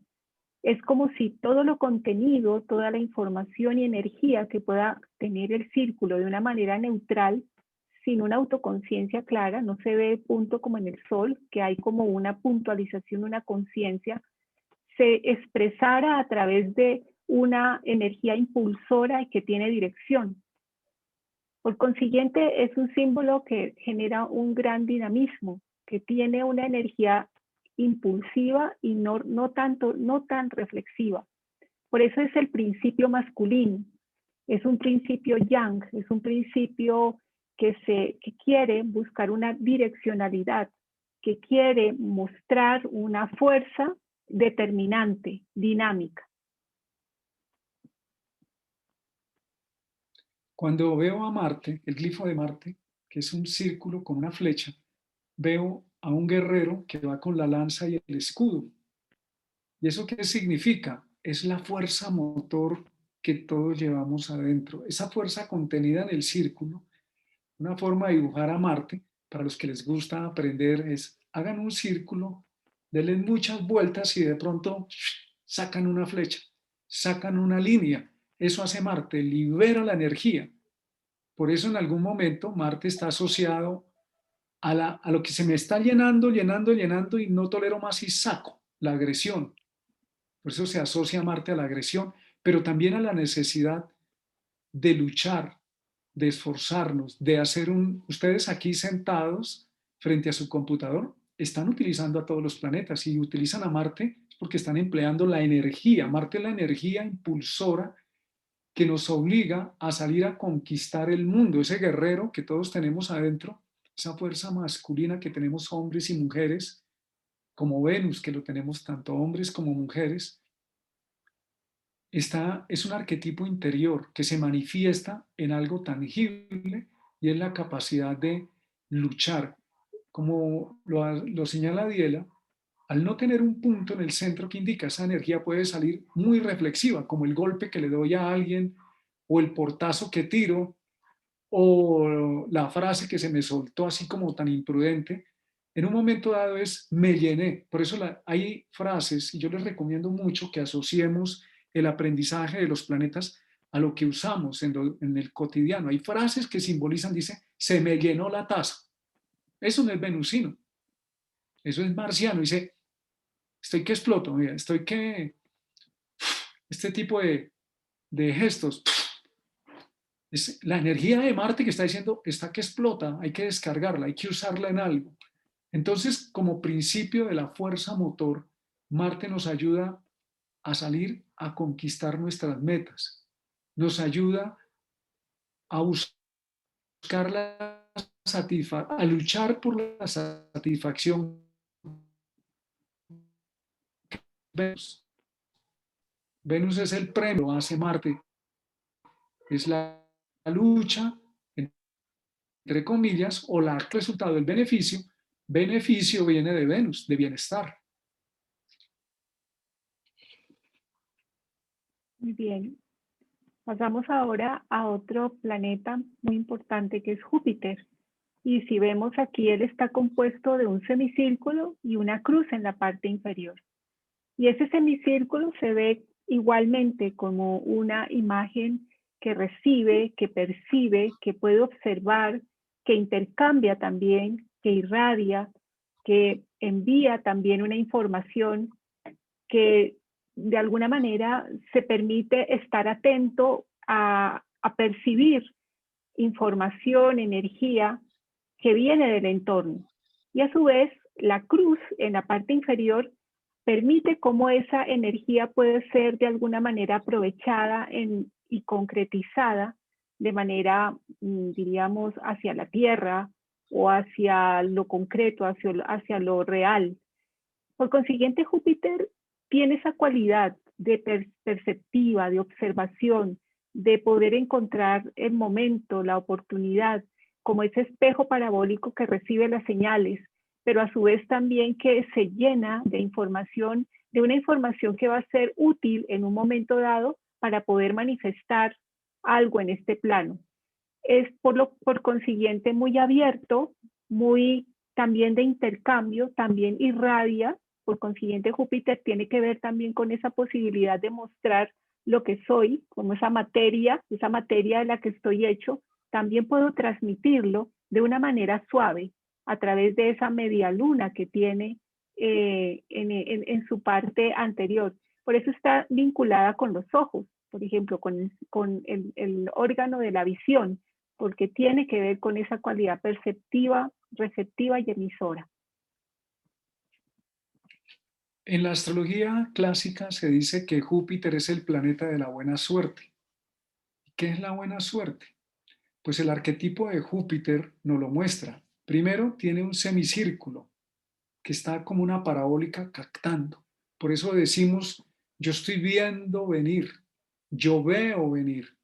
Es como si todo lo contenido, toda la información y energía que pueda tener el círculo de una manera neutral, sin una autoconciencia clara, no se ve punto como en el sol, que hay como una puntualización, una conciencia, se expresara a través de una energía impulsora y que tiene dirección. Por consiguiente, es un símbolo que genera un gran dinamismo, que tiene una energía impulsiva y no tan reflexiva. Por eso es el principio masculino. Es un principio yang, es un principio que quiere buscar una direccionalidad, que quiere mostrar una fuerza determinante, dinámica. Cuando veo a Marte, el glifo de Marte, que es un círculo con una flecha, veo a un guerrero que va con la lanza y el escudo. ¿Y eso qué significa? Es la fuerza motor que todos llevamos adentro, esa fuerza contenida en el círculo. Una forma de dibujar a Marte, para los que les gusta aprender, es hagan un círculo, denle muchas vueltas y de pronto sacan una flecha, sacan una línea. Eso hace Marte, libera la energía. Por eso en algún momento Marte está asociado a lo que se me está llenando, llenando, llenando y no tolero más y saco la agresión. Por eso se asocia Marte a la agresión, pero también a la necesidad de luchar, de esforzarnos, de hacer un... Ustedes aquí sentados frente a su computador están utilizando a todos los planetas y utilizan a Marte porque están empleando la energía. Marte es la energía impulsora que nos obliga a salir a conquistar el mundo, ese guerrero que todos tenemos adentro, esa fuerza masculina que tenemos hombres y mujeres, como Venus, que lo tenemos tanto hombres como mujeres, es un arquetipo interior que se manifiesta en algo tangible y es la capacidad de luchar. Como lo señala Diela, al no tener un punto en el centro que indica, esa energía puede salir muy reflexiva, como el golpe que le doy a alguien, o el portazo que tiro, o la frase que se me soltó así como tan imprudente. En un momento dado es me llené. Por eso hay frases, y yo les recomiendo mucho que asociemos el aprendizaje de los planetas a lo que usamos en el cotidiano. Hay frases que simbolizan, dice, se me llenó la taza. Eso no es venusino, eso es marciano. Dice, estoy que exploto, mira, estoy que... Este tipo de gestos. Es la energía de Marte que está diciendo, está que explota, hay que descargarla, hay que usarla en algo. Entonces, como principio de la fuerza motor, Marte nos ayuda a salir a conquistar nuestras metas. Nos ayuda a buscar a luchar por la satisfacción. Venus. Venus es el premio, hace Marte. Es la lucha, entre comillas, o el resultado del beneficio. Beneficio viene de Venus, de bienestar. Muy bien. Pasamos ahora a otro planeta muy importante que es Júpiter. Y si vemos aquí, él está compuesto de un semicírculo y una cruz en la parte inferior. Y ese semicírculo se ve igualmente como una imagen que recibe, que percibe, que puede observar, que intercambia también, que irradia, que envía también una información que de alguna manera se permite estar atento a percibir información, energía que viene del entorno. Y a su vez, la cruz en la parte inferior permite cómo esa energía puede ser de alguna manera aprovechada y concretizada de manera, diríamos, hacia la tierra o hacia lo concreto, hacia lo real. Por consiguiente, Júpiter tiene esa cualidad de perceptiva, de observación, de poder encontrar el momento, la oportunidad, como ese espejo parabólico que recibe las señales, pero a su vez también que se llena de información, de una información que va a ser útil en un momento dado para poder manifestar algo en este plano. Es por consiguiente muy abierto, muy también de intercambio, también irradia. Por consiguiente, Júpiter tiene que ver también con esa posibilidad de mostrar lo que soy, como esa materia de la que estoy hecho, también puedo transmitirlo de una manera suave a través de esa media luna que tiene en su parte anterior. Por eso está vinculada con los ojos, por ejemplo, con el órgano de la visión, porque tiene que ver con esa cualidad perceptiva, receptiva y emisora. En la astrología clásica se dice que Júpiter es el planeta de la buena suerte. ¿Qué es la buena suerte? Pues el arquetipo de Júpiter nos lo muestra. Primero, tiene un semicírculo que está como una parabólica captando. Por eso decimos, yo estoy viendo venir, yo veo venir.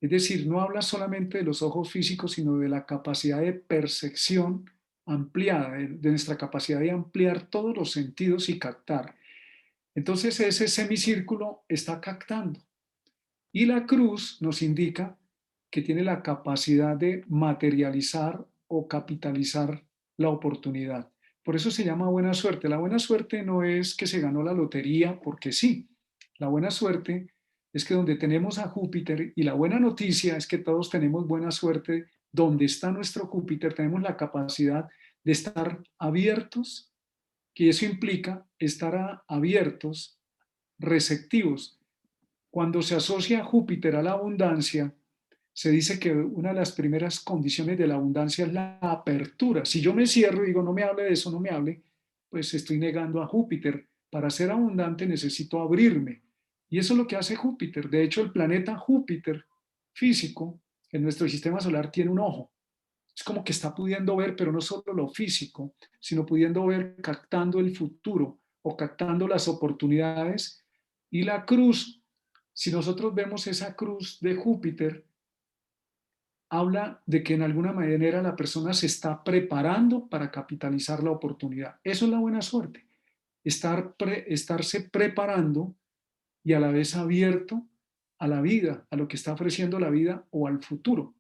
Es decir, no habla solamente de los ojos físicos, sino de la capacidad de percepción ampliada, de nuestra capacidad de ampliar todos los sentidos y captar. Entonces ese semicírculo está captando. Y la cruz nos indica que tiene la capacidad de materializar o capitalizar la oportunidad. Por eso se llama buena suerte. La buena suerte no es que se ganó la lotería porque sí. La buena suerte es que donde tenemos a Júpiter, y la buena noticia es que todos tenemos buena suerte, donde está nuestro Júpiter tenemos la capacidad de estar abiertos, que eso implica estar abiertos, receptivos. Cuando se asocia a Júpiter a la abundancia, se dice que una de las primeras condiciones de la abundancia es la apertura. Si yo me cierro y digo, no me hable de eso, no me hable, pues estoy negando a Júpiter. Para ser abundante necesito abrirme. Y eso es lo que hace Júpiter. De hecho, el planeta Júpiter físico en nuestro sistema solar tiene un ojo. Es como que está pudiendo ver, pero no solo lo físico, sino pudiendo ver, captando el futuro o captando las oportunidades. Y la cruz, si nosotros vemos esa cruz de Júpiter, habla de que en alguna manera la persona se está preparando para capitalizar la oportunidad. Eso es la buena suerte, estarse preparando y a la vez abierto a la vida, a lo que está ofreciendo la vida o al futuro.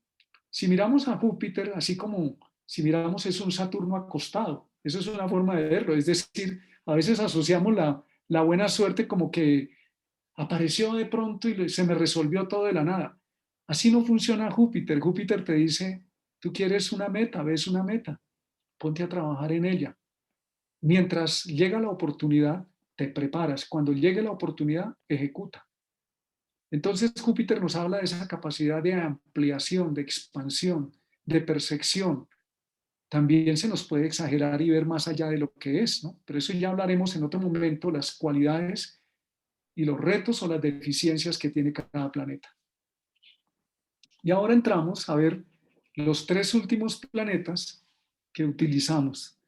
Si miramos a Júpiter, así como si miramos es un Saturno acostado, eso es una forma de verlo, es decir, a veces asociamos la buena suerte como que apareció de pronto y se me resolvió todo de la nada. Así no funciona Júpiter. Júpiter te dice, tú quieres una meta, ves una meta, ponte a trabajar en ella. Mientras llega la oportunidad, te preparas. Cuando llegue la oportunidad, ejecuta. Entonces Júpiter nos habla de esa capacidad de ampliación, de expansión, de percepción. También se nos puede exagerar y ver más allá de lo que es, ¿no? Pero eso ya hablaremos en otro momento, las cualidades y los retos o las deficiencias que tiene cada planeta. Y ahora entramos a ver los tres últimos planetas que utilizamos.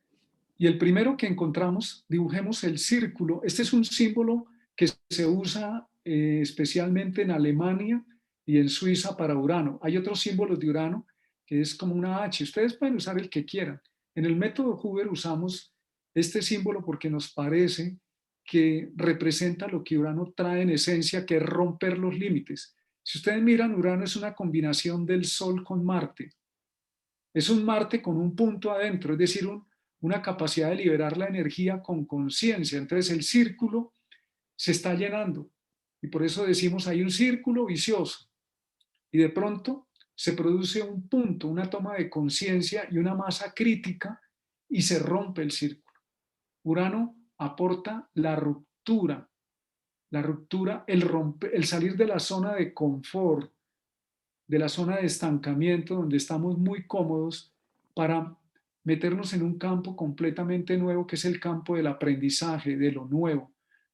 Y el primero que encontramos, dibujemos el círculo. Este es un símbolo que se usa especialmente en Alemania y en Suiza para Urano. Hay otros símbolos de Urano que es como una H. Ustedes pueden usar el que quieran. En el método Hoover usamos este símbolo porque nos parece que representa lo que Urano trae en esencia, que es romper los límites. Si ustedes miran, Urano es una combinación del Sol con Marte. Es un Marte con un punto adentro, es decir, una capacidad de liberar la energía con conciencia. Entonces el círculo se está llenando y por eso decimos hay un círculo vicioso y de pronto se produce un punto, una toma de conciencia y una masa crítica y se rompe el círculo. Urano aporta el salir de la zona de confort, de la zona de estancamiento donde estamos muy cómodos para meternos en un campo completamente nuevo que es el campo del aprendizaje, de lo nuevo.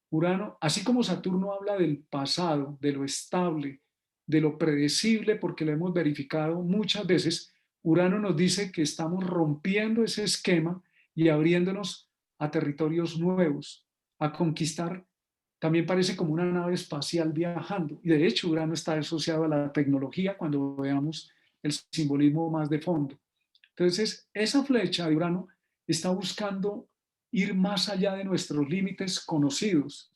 Urano, así como Saturno habla del pasado, de lo estable, de lo predecible, porque lo hemos verificado muchas veces, Urano nos dice que estamos rompiendo ese esquema y abriéndonos a territorios nuevos, a conquistar. También parece como una nave espacial viajando. Y de hecho, Urano está asociado a la tecnología cuando veamos el simbolismo más de fondo. Entonces, esa flecha de Urano está buscando ir más allá de nuestros límites conocidos.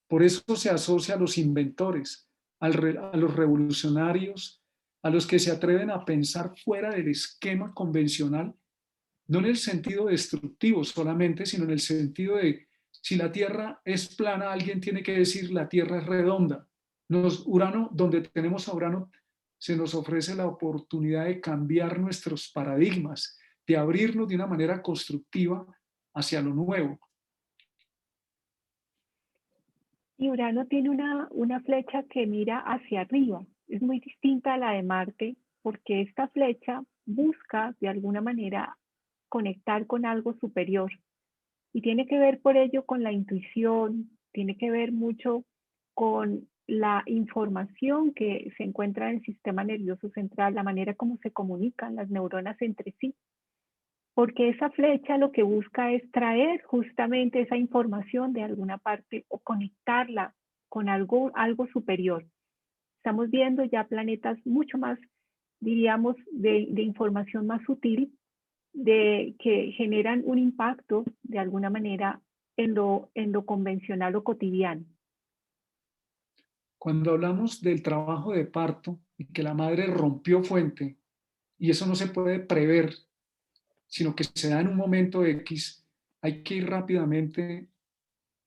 Por eso se asocia a los inventores, a los revolucionarios, a los que se atreven a pensar fuera del esquema convencional, no en el sentido destructivo solamente, sino en el sentido de si la Tierra es plana, alguien tiene que decir la Tierra es redonda. Urano, donde tenemos a Urano, se nos ofrece la oportunidad de cambiar nuestros paradigmas, de abrirnos de una manera constructiva hacia lo nuevo. Y Urano tiene una flecha que mira hacia arriba. Es muy distinta a la de Marte porque esta flecha busca de alguna manera conectar con algo superior. Y tiene que ver por ello con la intuición, tiene que ver mucho con la información que se encuentra en el sistema nervioso central, la manera como se comunican las neuronas entre sí. Porque esa flecha lo que busca es traer justamente esa información de alguna parte o conectarla con algo superior. Estamos viendo ya planetas mucho más, diríamos, de información más sutil, que generan un impacto de alguna manera en lo convencional o cotidiano. Cuando hablamos del trabajo de parto y que la madre rompió fuente, y eso no se puede prever, sino que se da en un momento X, hay que ir rápidamente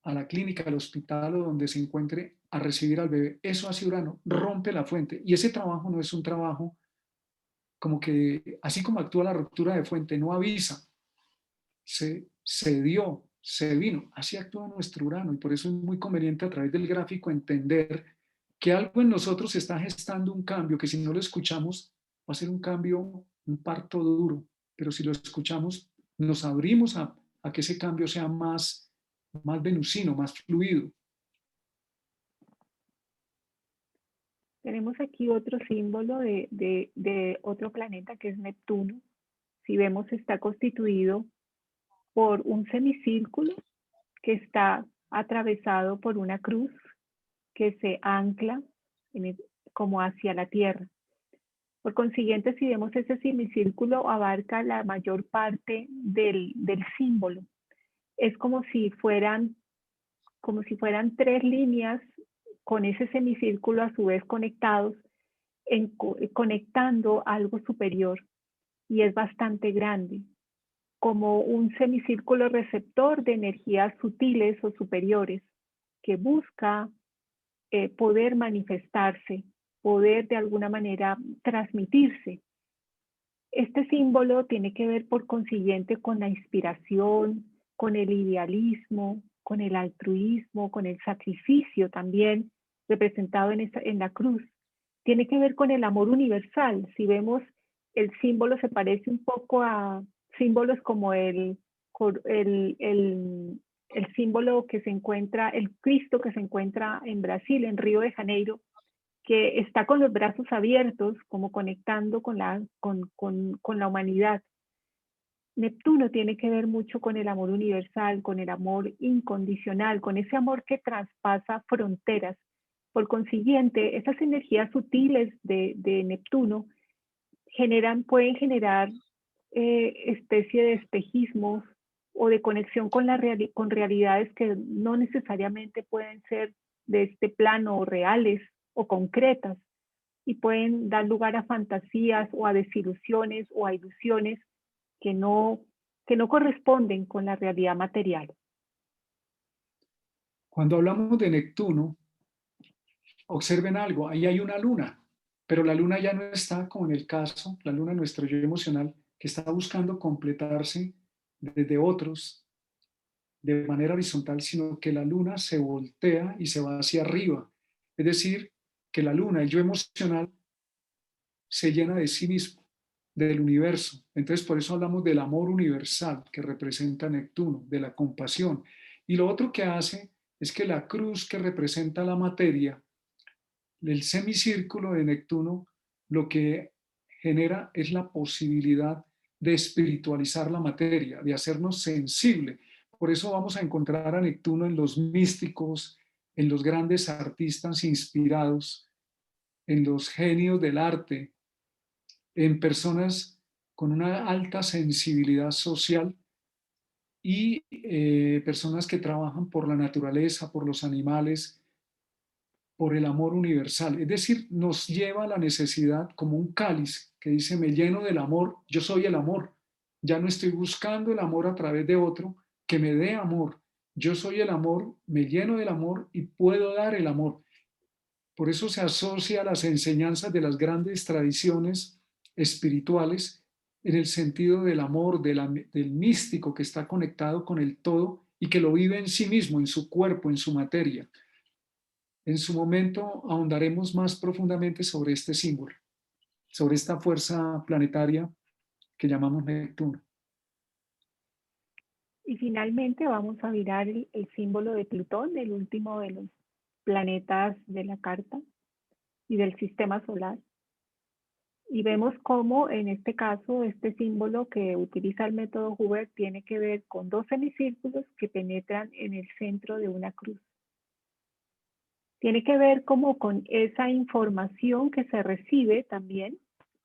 a la clínica, al hospital o donde se encuentre a recibir al bebé. Eso hace Urano, rompe la fuente. Y ese trabajo no es un trabajo como que, así como actúa la ruptura de fuente, no avisa, se dio, se vino. Así actúa nuestro Urano y por eso es muy conveniente a través del gráfico entender que algo en nosotros está gestando un cambio, que si no lo escuchamos va a ser un cambio, un parto duro, pero si lo escuchamos nos abrimos a que ese cambio sea más venusino, más fluido. Tenemos aquí otro símbolo de otro planeta que es Neptuno. Si vemos, está constituido por un semicírculo que está atravesado por una cruz que se ancla como hacia la Tierra. Por consiguiente, si vemos ese semicírculo, abarca la mayor parte del símbolo. Es como si fueran tres líneas con ese semicírculo a su vez conectados, conectando algo superior, y es bastante grande, como un semicírculo receptor de energías sutiles o superiores, que busca poder manifestarse, poder de alguna manera transmitirse. Este símbolo tiene que ver por consiguiente con la inspiración, con el idealismo, con el altruismo, con el sacrificio también representado en la cruz. Tiene que ver con el amor universal. Si vemos, el símbolo se parece un poco a símbolos como el símbolo que se encuentra, el Cristo que se encuentra en Brasil, en Río de Janeiro, que está con los brazos abiertos, como conectando con la humanidad. Neptuno tiene que ver mucho con el amor universal, con el amor incondicional, con ese amor que traspasa fronteras. Por consiguiente, esas energías sutiles de Neptuno pueden generar especie de espejismos o de conexión con realidades que no necesariamente pueden ser de este plano o reales o concretas, y pueden dar lugar a fantasías o a desilusiones o a ilusiones que no corresponden con la realidad material. Cuando hablamos de Neptuno, observen algo, ahí hay una luna, pero la luna ya no está como en el caso, la luna, nuestro yo emocional, que está buscando completarse desde otros de manera horizontal, sino que la luna se voltea y se va hacia arriba. Es decir, que la luna, el yo emocional, se llena de sí mismo, del universo. Entonces, por eso hablamos del amor universal que representa Neptuno, de la compasión. Y lo otro que hace es que la cruz que representa la materia, el semicírculo de Neptuno, lo que genera es la posibilidad de espiritualizar la materia, de hacernos sensible. Por eso vamos a encontrar a Neptuno en los místicos, en los grandes artistas inspirados, en los genios del arte, en personas con una alta sensibilidad social y personas que trabajan por la naturaleza, por los animales, por el amor universal. Es decir, nos lleva a la necesidad como un cáliz que dice, me lleno del amor, yo soy el amor. Ya no estoy buscando el amor a través de otro que me dé amor. Yo soy el amor, me lleno del amor y puedo dar el amor. Por eso se asocia a las enseñanzas de las grandes tradiciones espirituales en el sentido del amor, del místico que está conectado con el todo y que lo vive en sí mismo, en su cuerpo, en su materia. En su momento ahondaremos más profundamente sobre este símbolo, sobre esta fuerza planetaria que llamamos Neptuno. Y finalmente vamos a mirar el símbolo de Plutón, el último de los planetas de la carta y del sistema solar. Y vemos cómo en este caso este símbolo que utiliza el método Huber tiene que ver con dos semicírculos que penetran en el centro de una cruz. Tiene que ver como con esa información que se recibe también,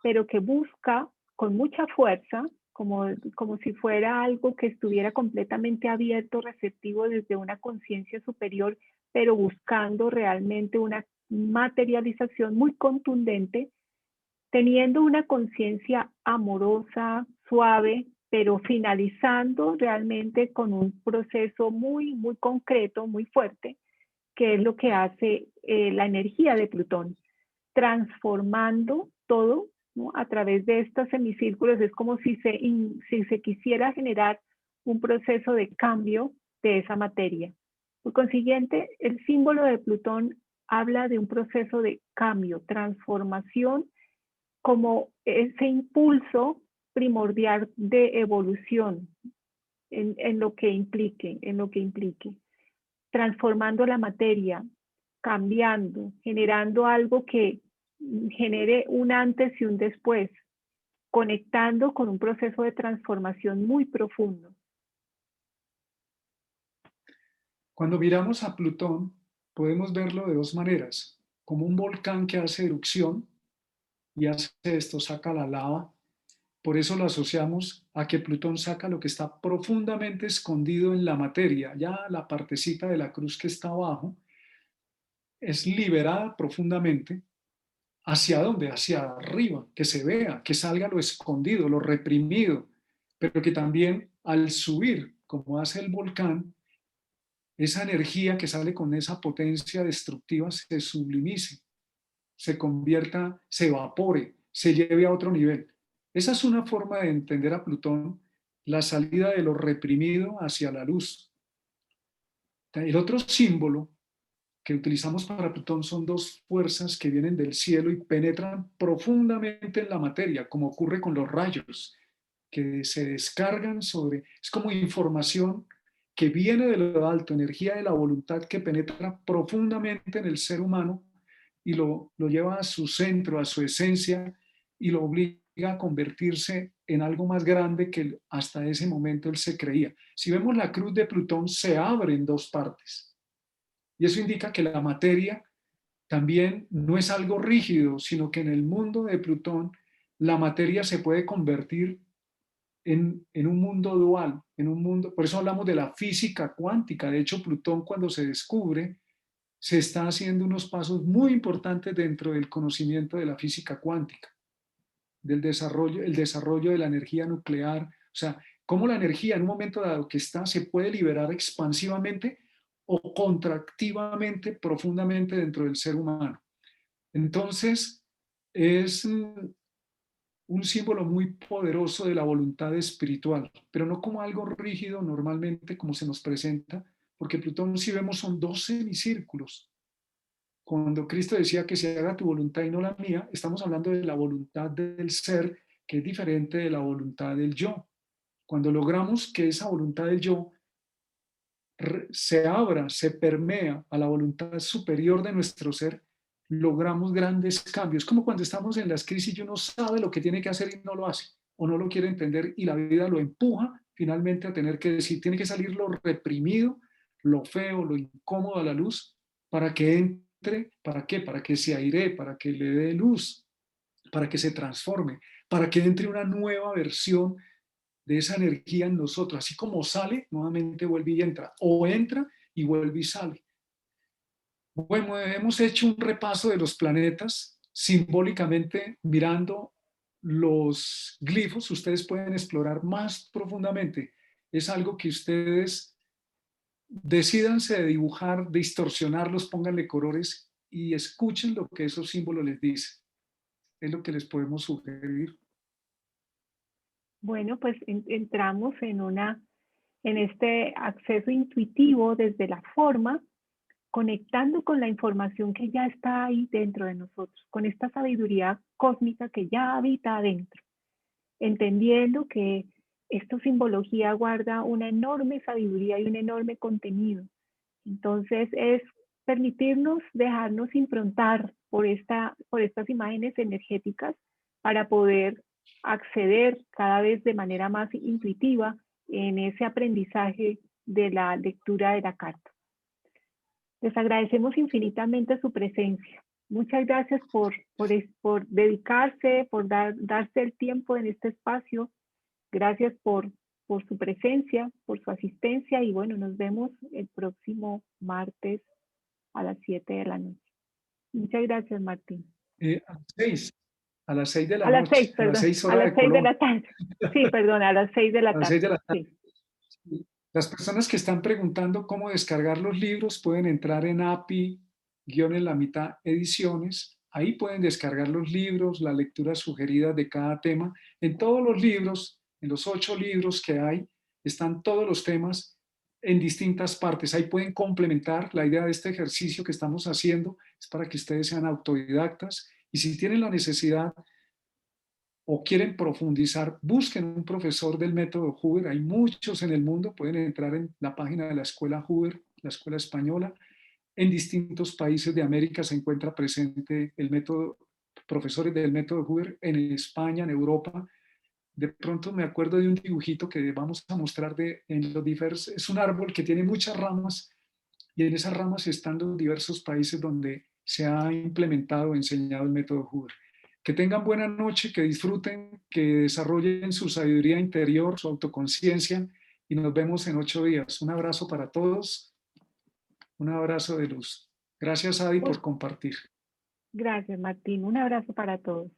pero que busca con mucha fuerza, como si fuera algo que estuviera completamente abierto, receptivo desde una conciencia superior, pero buscando realmente una materialización muy contundente, teniendo una conciencia amorosa, suave, pero finalizando realmente con un proceso muy, muy concreto, muy fuerte, que es lo que hace la energía de Plutón, transformando todo, ¿no? A través de estos semicírculos. Es como si se quisiera generar un proceso de cambio de esa materia. Por consiguiente, el símbolo de Plutón habla de un proceso de cambio, transformación, como ese impulso primordial de evolución en lo que implique, transformando la materia, cambiando, generando algo que genere un antes y un después, conectando con un proceso de transformación muy profundo. Cuando miramos a Plutón, podemos verlo de dos maneras, como un volcán que hace erupción y hace esto, saca la lava. Por eso lo asociamos a que Plutón saca lo que está profundamente escondido en la materia. Ya la partecita de la cruz que está abajo es liberada profundamente. ¿Hacia dónde? Hacia arriba, que se vea, que salga lo escondido, lo reprimido, pero que también al subir, como hace el volcán, esa energía que sale con esa potencia destructiva se sublimice, se convierta, se evapore, se lleve a otro nivel. Esa es una forma de entender a Plutón, la salida de lo reprimido hacia la luz. El otro símbolo que utilizamos para Plutón son dos fuerzas que vienen del cielo y penetran profundamente en la materia, como ocurre con los rayos, que se descargan sobre, es como información que viene de lo alto, energía de la voluntad que penetra profundamente en el ser humano y lo lleva a su centro, a su esencia, y lo obliga a convertirse en algo más grande que hasta ese momento él se creía. Si vemos la cruz de Plutón, se abre en dos partes. Y eso indica que la materia también no es algo rígido, sino que en el mundo de Plutón la materia se puede convertir en un mundo dual, en un mundo, por eso hablamos de la física cuántica. De hecho, Plutón cuando se descubre, se está haciendo unos pasos muy importantes dentro del conocimiento de la física cuántica, del desarrollo, el desarrollo de la energía nuclear, o sea, cómo la energía en un momento dado que está se puede liberar expansivamente o contractivamente profundamente dentro del ser humano. Entonces, es un símbolo muy poderoso de la voluntad espiritual, pero no como algo rígido normalmente como se nos presenta, porque Plutón, si vemos, son dos semicírculos. Cuando Cristo decía que se haga tu voluntad y no la mía, estamos hablando de la voluntad del ser, que es diferente de la voluntad del yo. Cuando logramos que esa voluntad del yo se abra, se permea a la voluntad superior de nuestro ser, logramos grandes cambios. Como cuando estamos en las crisis y uno sabe lo que tiene que hacer y no lo hace, o no lo quiere entender y la vida lo empuja finalmente a tener que decir, tiene que salir lo reprimido, lo feo, lo incómodo a la luz para que entre. ¿Para qué? Para que se aire, para que le dé luz, para que se transforme, para que entre una nueva versión de esa energía en nosotros. Así como sale, nuevamente vuelve y entra, o entra y vuelve y sale. Bueno, hemos hecho un repaso de los planetas simbólicamente mirando los glifos. Ustedes pueden explorar más profundamente. Es algo que ustedes decídanse de dibujar, de distorsionarlos, pónganle colores y escuchen lo que esos símbolos les dicen. Es lo que les podemos sugerir. Bueno, pues entramos en este acceso intuitivo desde la forma, conectando con la información que ya está ahí dentro de nosotros, con esta sabiduría cósmica que ya habita adentro, entendiendo que esta simbología guarda una enorme sabiduría y un enorme contenido. Entonces es permitirnos dejarnos improntar por estas imágenes energéticas para poder acceder cada vez de manera más intuitiva en ese aprendizaje de la lectura de la carta. Les agradecemos infinitamente su presencia. Muchas gracias por dedicarse, por darse el tiempo en este espacio. Gracias por su presencia, por su asistencia y bueno, nos vemos el próximo martes a las 7 de la noche. Muchas gracias, Martín. A las 6 de la A las 6, noche, a las perdón, 6 a horas las de 6 de Colombia. la tarde. Sí, perdón, a las 6 de la A las tarde. 6 de la tarde. Sí. Las personas que están preguntando cómo descargar los libros pueden entrar en API-en-la-mitad ediciones. Ahí pueden descargar los libros, las lecturas sugeridas de cada tema. En todos los libros, en los 8 libros que hay, están todos los temas en distintas partes. Ahí pueden complementar. La idea de este ejercicio que estamos haciendo es para que ustedes sean autodidactas y si tienen la necesidad o quieren profundizar, busquen un profesor del método Hoover. Hay muchos en el mundo, pueden entrar en la página de la escuela Hoover, la escuela española. En distintos países de América se encuentra presente el método, profesores del método Hoover, en España, en Europa. De pronto me acuerdo de un dibujito que vamos a mostrar en los diversos, es un árbol que tiene muchas ramas y en esas ramas están los diversos países donde se ha implementado o enseñado el método Hoover. Que tengan buena noche, que disfruten, que desarrollen su sabiduría interior, su autoconciencia y nos vemos en 8 días. Un abrazo para todos, un abrazo de luz. Gracias, Adi, por compartir. Gracias, Martín. Un abrazo para todos.